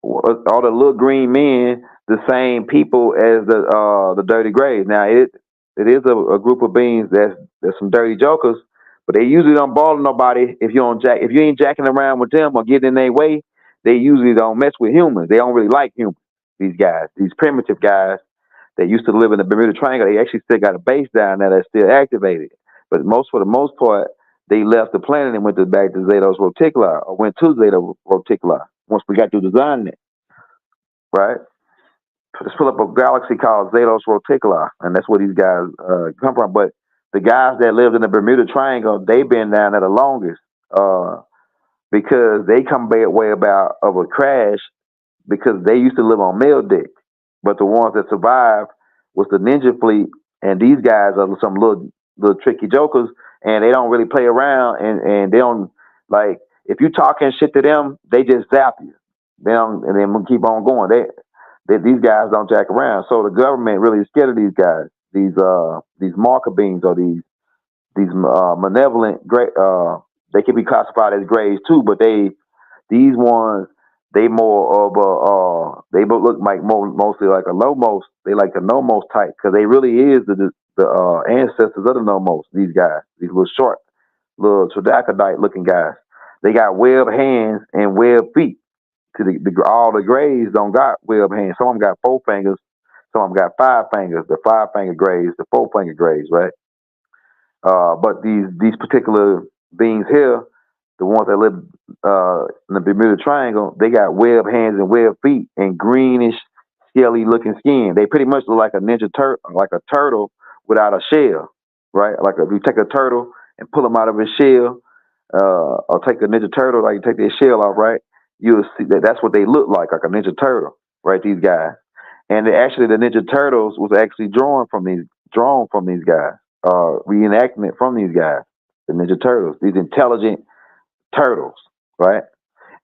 All the little green men, the same people as the dirty grays. Now it is a group of beings that's some dirty jokers, but they usually don't bother nobody if you ain't jacking around with them or getting in their way. They usually don't mess with humans. They don't really like humans. These guys, these primitive guys that used to live in the Bermuda Triangle, they actually still got a base down there that's still activated. But for the most part, they left the planet and went back to Zetos Roticuli, or went to Zeta Roticuli once we got through designing it, right? Let's pull up a galaxy called Zetos Roticuli, and that's where these guys come from. But the guys that lived in the Bermuda Triangle, they've been down there the longest because they come way about of a crash because they used to live on Meldick, but the ones that survived was the Ninja Fleet, and these guys are some little tricky jokers, and they don't really play around, and they don't like if you talking shit to them, they just zap you. They don't, and then keep on going. These guys don't jack around, so the government really is scared of these guys, these marker beings or these malevolent great. They can be classified as grays too, but these ones they more of a they look like mostly like a Nomos. They like a Nomos type because they really is the ancestors of the Nomos. These guys, these little short, little troglodyte looking guys. They got webbed hands and webbed feet. To all the grays don't got webbed hands. Some of them got 4 fingers. Some of them got 5 fingers. The 5-finger grays, the 4-finger grays, right? But these particular beings here, the ones that live in the Bermuda Triangle, they got webbed hands and webbed feet and greenish, scaly looking skin. They pretty much look like a like a turtle without a shell, right? Like if you take a turtle and pull them out of his shell, or take a Ninja Turtle, like you take their shell off, right? You'll see that's what they look like a Ninja Turtle, right? These guys, and actually the Ninja Turtles was actually drawn from these guys, reenactment from these guys, the Ninja Turtles, these intelligent turtles, right?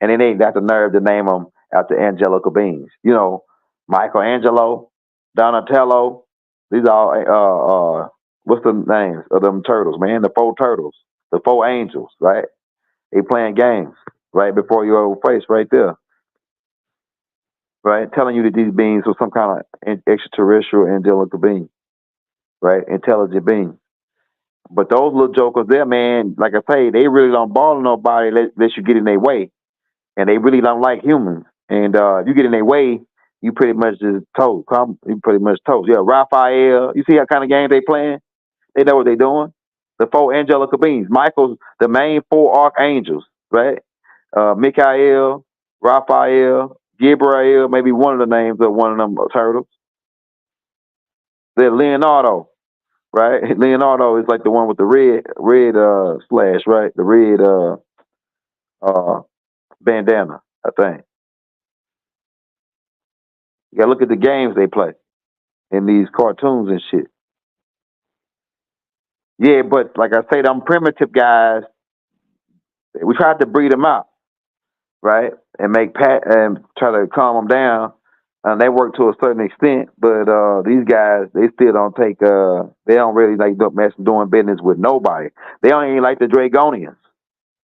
And then they got the nerve to name them after angelical beings. You know, Michelangelo, Donatello. These are what's the names of them turtles, man? The 4 turtles, the 4 angels, right? They playing games right before your face, right there, right? Telling you that these beings are some kind of extraterrestrial angelical being, right? Intelligent being. But those little jokers there, man, like I say, they really don't bother nobody unless you get in their way. And they really don't like humans. And if you get in their way, you pretty much just toast. You pretty much toast. Yeah, Raphael, you see how kind of game they playing? They know what they doing. The 4 angelical beings. Michael's the main 4 archangels, right? Michael, Raphael, Gabriel, maybe one of the names of one of them turtles. Then Leonardo, right? Leonardo is like the one with the red slash, right? The red bandana, I think. You gotta look at the games they play in these cartoons and shit. Yeah, but like I say, them primitive guys, we tried to breed them out, right? And and try to calm them down. And they work to a certain extent, but these guys, they still don't take. They don't really like doing business with nobody. They don't even like the Dragonians.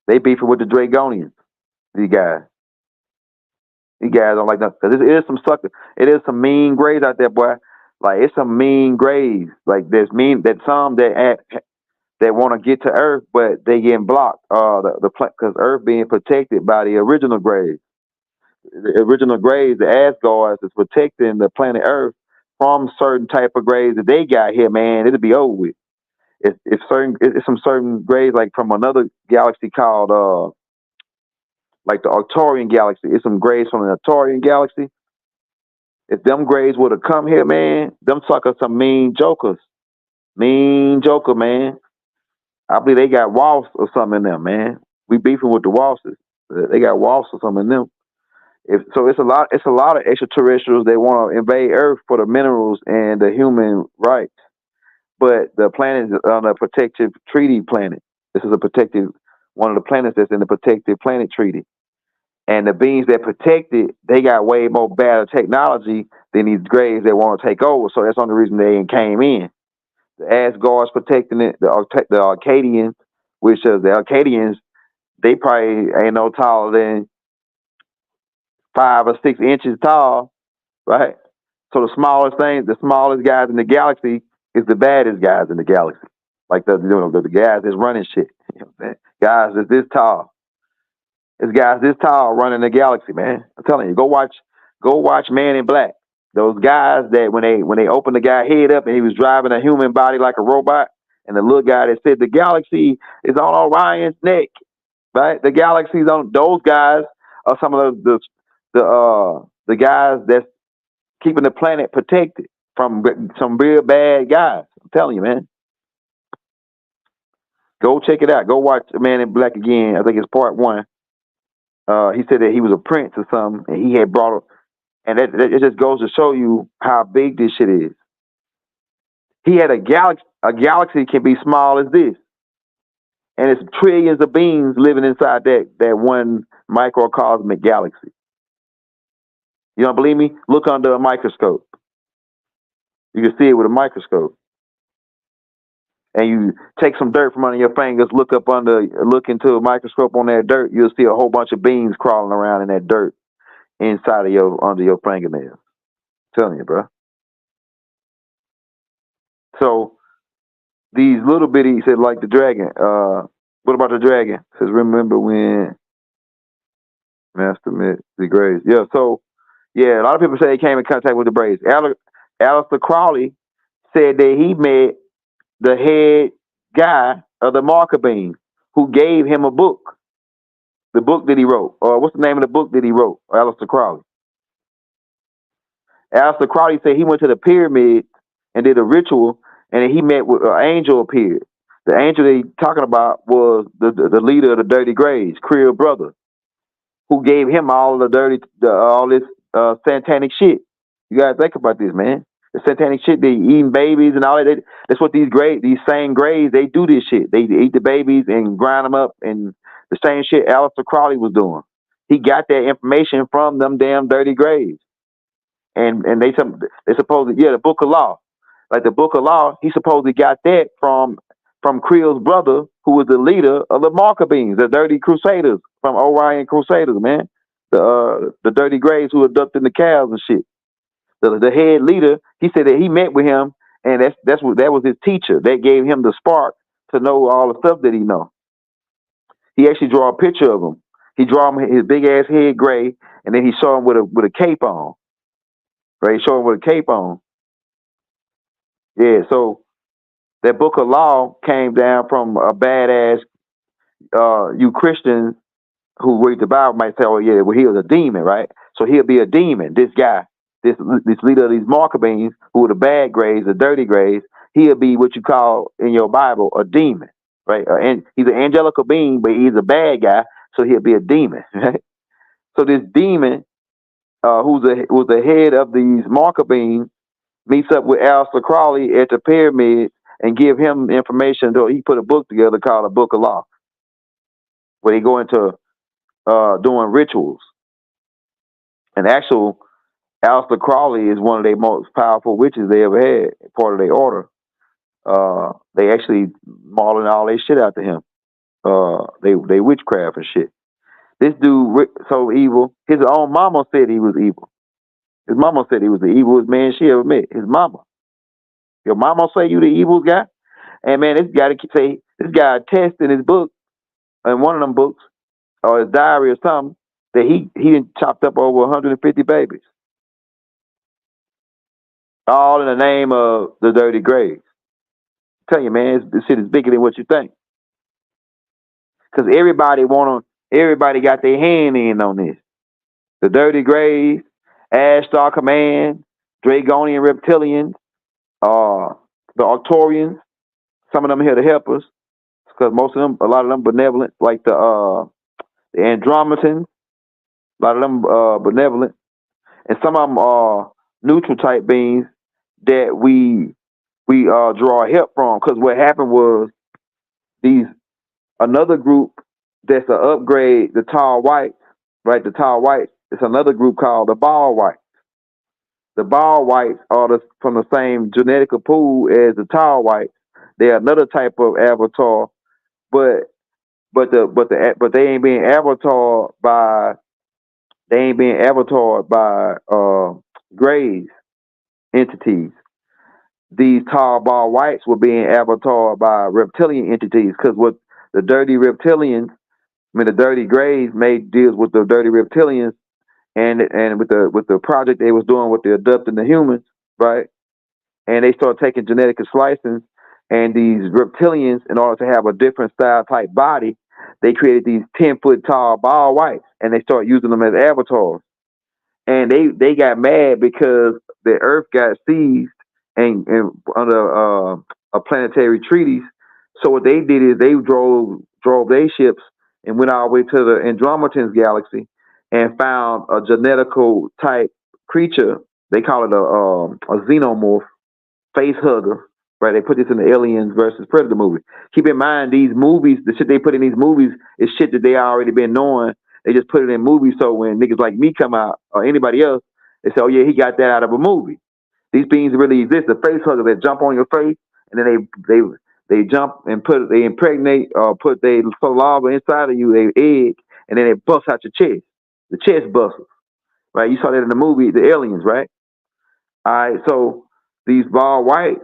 They beefing with the Dragonians. These guys. These guys don't like that. Cause it is some sucker. It is some mean grays out there, boy. Like it's some mean grays. Like there's some that want to get to Earth, but they getting blocked. Because Earth being protected by the original grays. The original grays, the Asgards, is protecting the planet Earth from certain type of grays that they got here, man. It'll be over with. If some certain grays like from another galaxy called like the Arcturian galaxy. It's some grays from the Arcturian galaxy. If them grays would have come here, man, them suckers some mean jokers. Mean joker, man. I believe they got wasps or something in them, man. We beefing with the wasps. They got wasps or something in them. It's a lot of extraterrestrials that want to invade Earth for the minerals and the human rights. But the planet is on a protective treaty planet. This is one of the planets that's in the protective planet treaty. And the beings that protect it, they got way more better technology than these grays that want to take over. So that's the only reason they came in. The Asgards protecting it, the Arcadians, which is the Arcadians, they probably ain't no taller than 5 or 6 inches tall, right? So the smallest guys in the galaxy is the baddest guys in the galaxy. Like the guys that's running shit. You know what I'm saying? Guys that's this tall. It's guys this tall running the galaxy, man. I'm telling you, go watch Man in Black. Those guys that when they opened the guy head up and he was driving a human body like a robot, And the little guy that said the galaxy is on Orion's neck, right? The galaxy's on those guys are some of the guys that's keeping the planet protected from some real bad guys. I'm telling you, man. Go check it out. Go watch Man in Black again. I think it's part 1. He said that he was a prince or something, and he had brought, and that it just goes to show you how big this shit is. He had a galaxy. A galaxy can be small as this, and it's trillions of beings living inside that one microcosmic galaxy. You don't believe me? Look under a microscope. You can see it with a microscope. And you take some dirt from under your fingers, look into a microscope on that dirt, you'll see a whole bunch of beings crawling around in that dirt inside of under your fingernails. I'm telling you, bro. So these little bitty said like the dragon. What about the dragon? It says remember when Master met the Grays. Yeah, so yeah, a lot of people say they came in contact with the Braves. Aleister Crowley said that he met the head guy of the marker beam who gave him a book. The book that he wrote. What's the name of the book that he wrote? Aleister Crowley. Aleister Crowley said he went to the pyramid and did a ritual, and he met with an angel appeared. The angel that he's talking about was the leader of the Dirty Grays, Creel brother, who gave him all this satanic shit. You gotta think about this, man. The satanic shit, they eating babies and all that. That's what these same Grays, they do this shit. They eat the babies and grind them up, and the same shit Aleister Crowley was doing. He got that information from them damn Dirty Grays. And they supposed the Book of Law. Like the Book of Law, he supposedly got that from Creel's brother, who was the leader of the Maccabees, the Dirty Crusaders from Orion Crusaders, man. The Dirty Grays who abducted the cows and shit. The head leader, he said that he met with him, and that was his teacher. That gave him the spark to know all the stuff that he know. He actually draw a picture of him. He draw him his big ass head gray, and then he saw him with a cape on. Right, he showed him with a cape on. Yeah, so that Book of Law came down from a badass you Christians who read the Bible might say, oh yeah, well he was a demon, right? So he'll be a demon. This guy, this leader of these Maccabees, who are the bad Grays, the dirty Grays, he'll be what you call in your Bible a demon, right? And he's an angelical being, but he's a bad guy, so he'll be a demon, right? So this demon, who's the head of these Maccabees, meets up with Aleister Crowley at the pyramid and give him information. He put a book together called a Book of Law, where they go into doing rituals. And actual Aleister Crowley is one of their most powerful witches they ever had, part of their order. They actually mauling all their shit out to him. They witchcraft and shit. This dude so evil. His own mama said he was evil. His mama said he was the evilest man she ever met. His mama. Your mama say you the evil guy? And man, this guy attests in his book, in one of them books, or his diary or something, that he chopped up over 150 babies. All in the name of the Dirty Grays. I tell you, man, this shit is bigger than what you think. Because everybody got their hand in on this. The Dirty Grays, Ashtar Command, Dragonian Reptilians, the Arcturians, some of them here to help us, because a lot of them benevolent, like the Andrometans, a lot of them benevolent, and some of them are neutral type beings that we draw help from. Because what happened was another group that's an upgrade, the Tall Whites, right? The Tall Whites, it's another group called the Bald Whites. The Bald Whites are from the same genetic pool as the Tall Whites. They're another type of avatar, but they ain't being avatared by Grays entities. These tall bald whites were being avatared by reptilian entities, because what the dirty reptilians, the dirty Grays made deals with the dirty reptilians, and with the project they was doing with the abducting the humans, right? And they started taking genetic slicings And these reptilians, in order to have a different style type body, they created these 10-foot tall bald whites, and they started using them as avatars. And they got mad because the Earth got seized and under a planetary treaties. So what they did is they drove their ships and went all the way to the Andromedan galaxy and found a genetical type creature. They call it a xenomorph face hugger. Right? They put this in the Aliens versus Predator movie. Keep in mind, these movies, the shit they put in these movies is shit that they already been knowing. They just put it in movies so when niggas like me come out or anybody else, they say, "Oh yeah, he got that out of a movie." These beings really exist. The face hugger that jump on your face and then they jump and they impregnate or put they saliva inside of you, they egg, and then it busts out your chest. The chest busts. Right? You saw that in the movie, The Aliens, right? All right, so these bald whites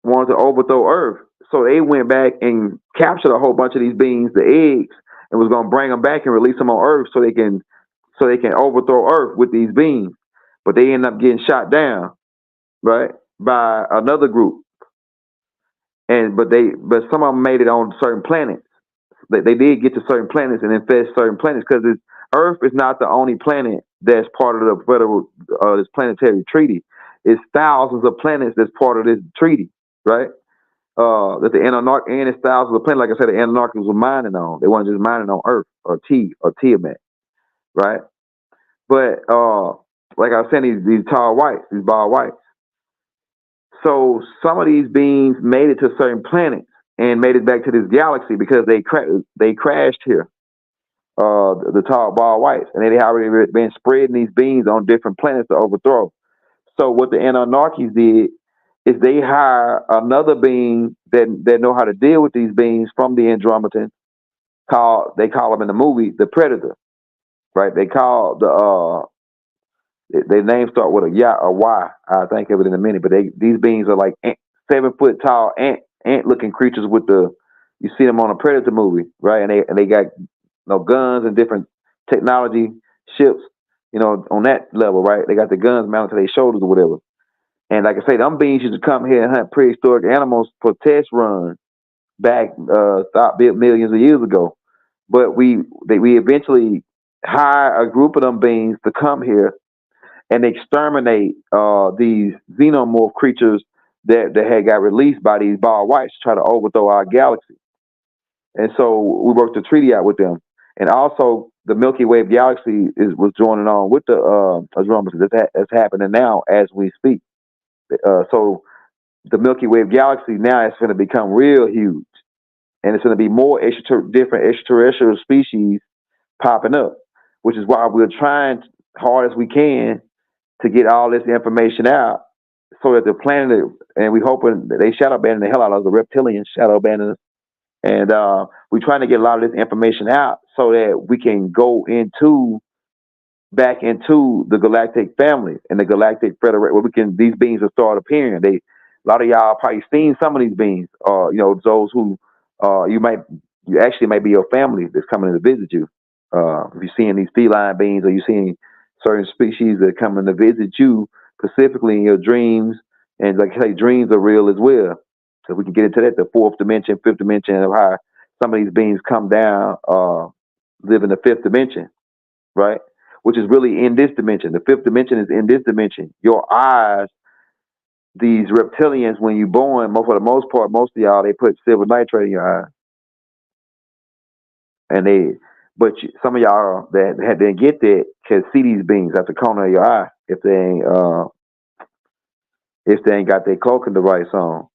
wanted to overthrow Earth. So they went back and captured a whole bunch of these beings, the eggs, and was gonna bring them back and release them on Earth so they can overthrow Earth with these beings. But they end up getting shot down, right, by another group. But some of them made it on certain planets. They did get to certain planets and infest certain planets because Earth is not the only planet that's part of the federal this planetary treaty. It's thousands of planets that's part of this treaty, right? That the Anunnaki and its thousands of planets, like I said, the Anunnaki were mining on. They weren't just mining on Earth or Tiamat, right? But like I was saying, these tall whites, these bald whites. So some of these beings made it to certain planets and made it back to this galaxy because they crashed here. The tall bald whites, and they already been spreading these beings on different planets to overthrow. So what the Anunnakis did is they hire another being that know how to deal with these beings from the Andromedan. They call them in the movie the Predator, right? They call their names start with a Y. I'll think of it in a minute. But these beings are like 7-foot tall ant looking creatures with you see them on a Predator movie, right? And they got guns and different technology ships, on that level, right? They got the guns mounted to their shoulders or whatever. And like I say, them beings used to come here and hunt prehistoric animals for test runs back millions of years ago. But we eventually hire a group of them beings to come here and exterminate these xenomorph creatures that had got released by these bald whites to try to overthrow our galaxy. And so we worked a treaty out with them. And also the Milky Way galaxy was joining on with the Andromeda. That's happening now as we speak. So the Milky Way galaxy now is going to become real huge, and it's going to be more different extraterrestrial species popping up, which is why we're trying hard as we can to get all this information out, so that the planet, and we hoping that they shadow banning the hell out of the reptilians, shadow banning us, and we're trying to get a lot of this information out so that we can go back into the galactic family and the galactic federation, where these beings will start appearing. A lot of y'all probably seen some of these beings, those who you actually might be your family that's coming to visit you. If you're seeing these feline beings or you're seeing certain species that are coming to visit you specifically in your dreams, and like I say, dreams are real as well. So we can get into that, the fourth dimension, fifth dimension, of how some of these beings come down, live in the fifth dimension, right? Which is really in this dimension. The fifth dimension is in this dimension. Your eyes, these reptilians, when you're born, for the most part, most of y'all, they put silver nitrate in your eyes. But some of y'all that didn't get that can see these beings at the corner of your eye if they ain't got their cloaking device on.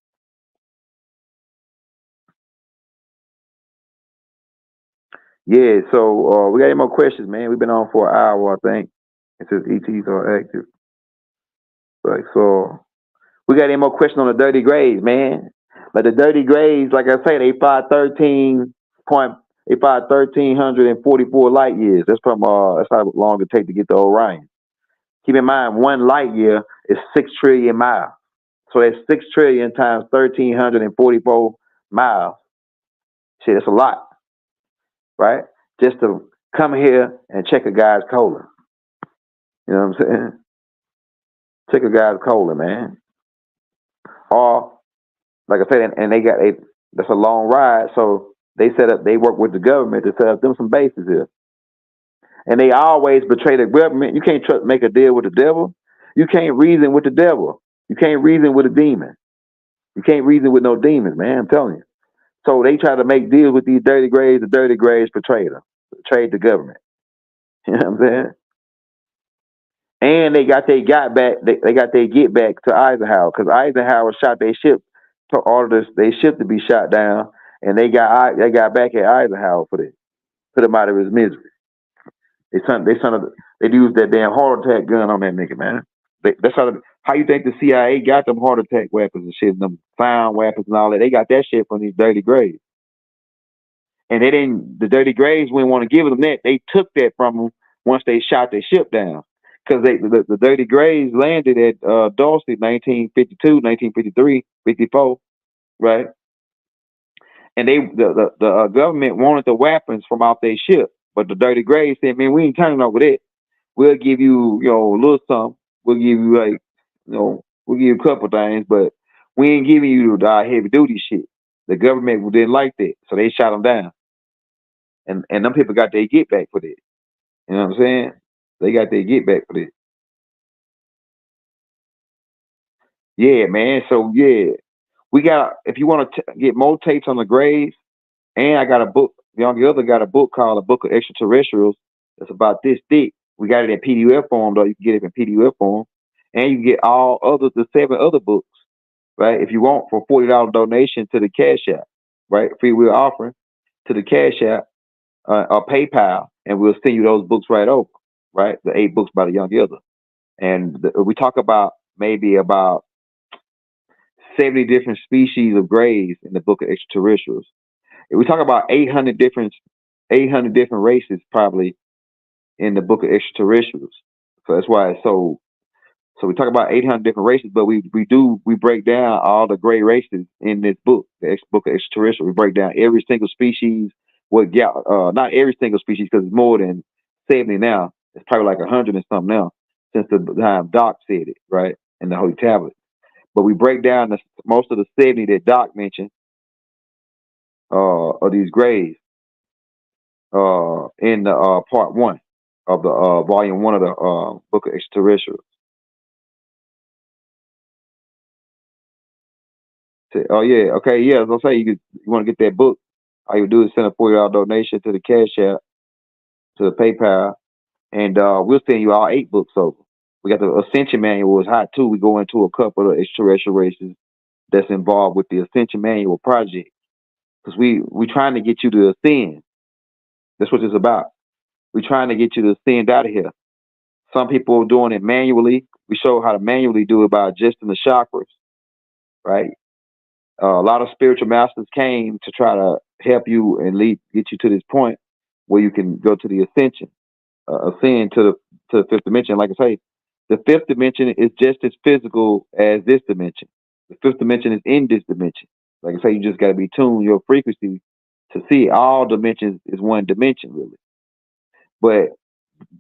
Yeah, so we got any more questions, man? We've been on for an hour, I think. It says ETs are active. Right, so we got any more questions on the dirty grays, man? But the dirty grays, like I say, they fly 1,344 light years. That's that's how long it takes to get to Orion. Keep in mind, 1 light year is 6 trillion miles. So that's 6 trillion times 1,344 miles. Shit, that's a lot, right? Just to come here and check a guy's colon. You know what I'm saying? Check a guy's colon, man. Or like I said, and that's a long ride. So they work with the government to set up them some bases here, and they always betray the government. You can't make a deal with the devil. You can't reason with the devil. You can't reason with a demon. You can't reason with no demons, man. I'm telling you. So they try to make deals with these dirty grays. The dirty grays betrayed the government. You know what I'm saying? And they got their got back. They got their get back to Eisenhower because Eisenhower shot their ship to order their ship to be shot down, and they got back at Eisenhower for this, put him out of his misery. They used that damn heart attack gun on that nigga, man. That's how you think the CIA got them heart attack weapons and shit, and them found weapons and all that. They got that shit from these dirty grays. And the dirty grays wouldn't want to give them that. They took that from them once they shot their ship down. Because the dirty grays landed at Dulcie 1952, 1953, 54, right? And the government wanted the weapons from off their ship. But the dirty grays said, man, we ain't turning over that. We'll give you, a little something. We'll give you we'll give you a couple things, but we ain't giving you the heavy duty shit. The government didn't like that. So they shot them down. And them people got their get back for that. You know what I'm saying? They got their get back for that. Yeah, man. So yeah, we got. If you want to get more tapes on the graves, and I got a book. The other got a book called A Book of Extraterrestrials. It's about this thick. We got it in PDF form though. You can get it in PDF form, and you can get the 7 other books, right? If you want for $40 donation to the Cash App, right? Free will offering to the Cash App. Or PayPal, and we'll send you those books right over, right? The 8 books by the Young Elder. And we talk about maybe about 70 different species of grays in the Book of Extraterrestrials. We talk about 800 different races probably in the Book of Extraterrestrials. So that's why it's so we talk about 800 different races, but we break down all the gray races in this book, the Book of Extraterrestrials. We break down every single species. Not every single species because it's more than 70 now. It's probably like 100 and something now since the time Doc said it, right, in the Holy Tablet. But we break down most of the 70 that Doc mentioned of these grays in the part 1 of the volume 1 of the Book of Extraterrestrials. Oh yeah, okay, yeah. As I say, you want to get that book, all you do is send a $40 donation to the Cash App, to the PayPal, and we'll send you all 8 books over. We got the Ascension Manual is hot too. We go into a couple of extraterrestrial races that's involved with the Ascension Manual project because we trying to get you to ascend. That's what it's about. We're trying to get you to ascend out of here. Some people are doing it manually. We show how to manually do it by adjusting the chakras, right? A lot of spiritual masters came to try to help you and get you to this point where you can go to the ascension, ascend to the 5th dimension. Like I say, the 5th dimension is just as physical as this dimension. The 5th dimension is in this dimension. Like I say, you just got to be tuned your frequency to see all dimensions is one dimension, really. But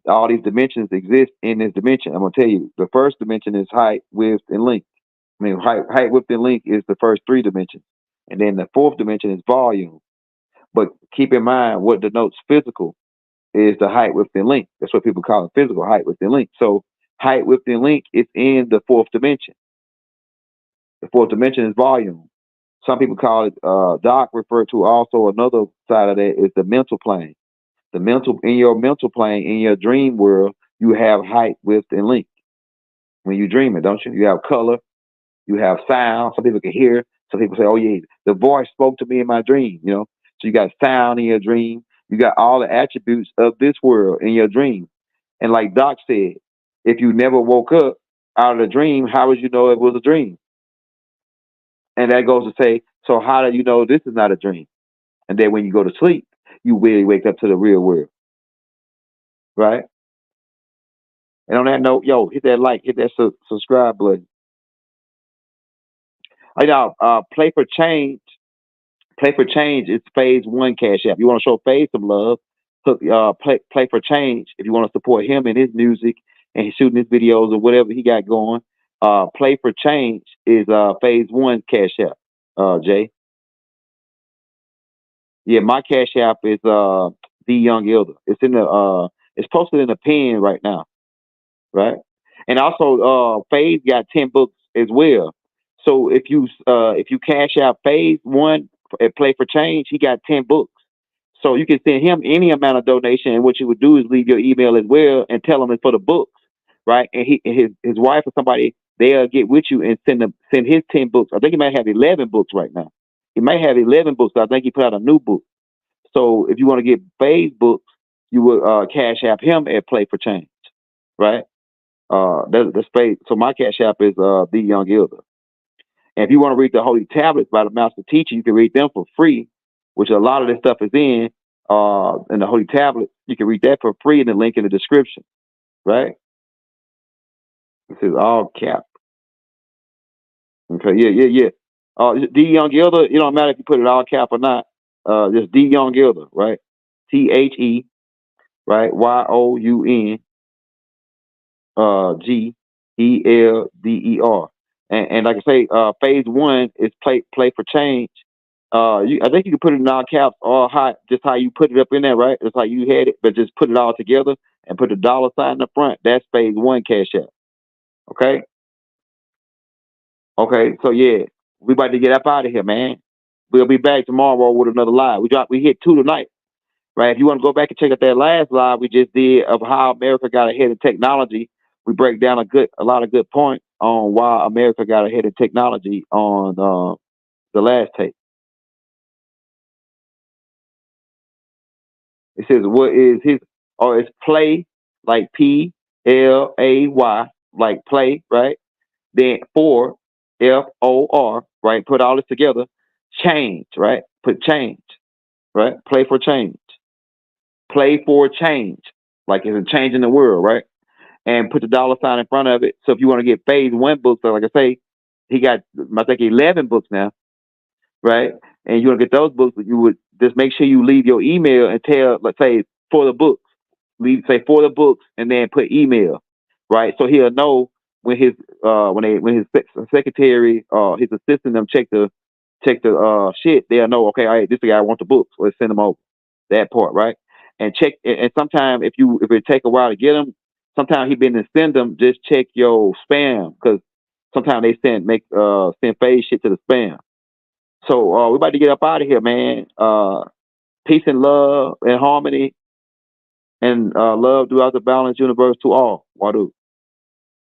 all these dimensions exist in this dimension. I'm gonna tell you, the first dimension is height, width, and length. I mean, height, width, and length is the first 3 dimensions, and then the 4th dimension is volume. But keep in mind, what denotes physical is the height, width, and length. That's what people call it, physical height, width, and length. So height, width, and length is in the 4th dimension. The 4th dimension is volume. Some people call it, Doc referred to also another side of that is the mental plane. In your mental plane, in your dream world, you have height, width, and length. When you dream it, don't you? You have color, you have sound. Some people can hear. Some people say, oh yeah, the voice spoke to me in my dream, So you got sound in your dream. You got all the attributes of this world in your dream. And like Doc said, if you never woke up out of the dream, how would you know it was a dream? And that goes to say, so how do you know this is not a dream? And then when you go to sleep, you really wake up to the real world. Right? And on that note, yo, hit that like, hit that subscribe button. Right now, Play for Change. Play for Change is phase 1 Cash App. You want to show Phase some love, Play for Change. If you want to support him and his music and he's shooting his videos or whatever he got going, Play for Change is phase 1 Cash App. Jay. Yeah, my cash app is the Young Elder. It's in the it's posted in the pen right now, right? And also Faze got 10 books as well. So if you cash out Phase One at Play for Change, he got 10 books. So you can send him any amount of donation, and what you would do is leave your email as well and tell him it's for the books, right? And his wife or somebody, they'll get with you and send his 10 books. I think he might have 11 books right now. He might have 11 books. I think he put out a new book. So if you want to get Phase books, you would cash app him at Play for Change, right? That's Phase. So my cash app is the Young Elder. And if you want to read the Holy Tablets by the Master Teacher, you can read them for free, which a lot of this stuff is in the Holy Tablets. You can read that for free in the link in the description, right? This is all cap. Okay, yeah. D Young Elder, it don't matter if you put it all cap or not. Just D Young Elder, right? THE, right? YOUN GELDER. And like I say, Phase One is play for change. I think you can put it in all caps or just how you put it up in there, right? That's how you had it, but just put it all together and put the dollar sign in the front. That's Phase One cash app. Okay. Okay. So yeah, we about to get up out of here, man. We'll be back tomorrow with another live. We hit 2 tonight, right? If you want to go back and check out that last live we just did of how America got ahead in technology, we break down a lot of good points on why America got ahead in technology on the last tape. It says, what is his, or it's play, like PLAY, like play, right? Then FOR, right? Put all this together. Change, right? Put change, right? Play for change. Play for change. Like it's a change in the world, right? And put the dollar sign in front of it. So if you want to get Phase One books, so like I say, he got, I think, 11 books now, right? And you want to get those books, you would just make sure you leave your email and tell, let's say, for the books. Say for the books and then put email, right? So he'll know when his secretary his assistant them check the shit, they'll know, okay, all right, this guy wants the books, let's send them over. That part, right? And check, and sometimes if it take a while to get them, sometimes he been to send them, just check your spam, because sometimes they send Phase shit to the spam. So we're about to get up out of here, man. Peace and love and harmony and love throughout the balanced universe to all. Wadu.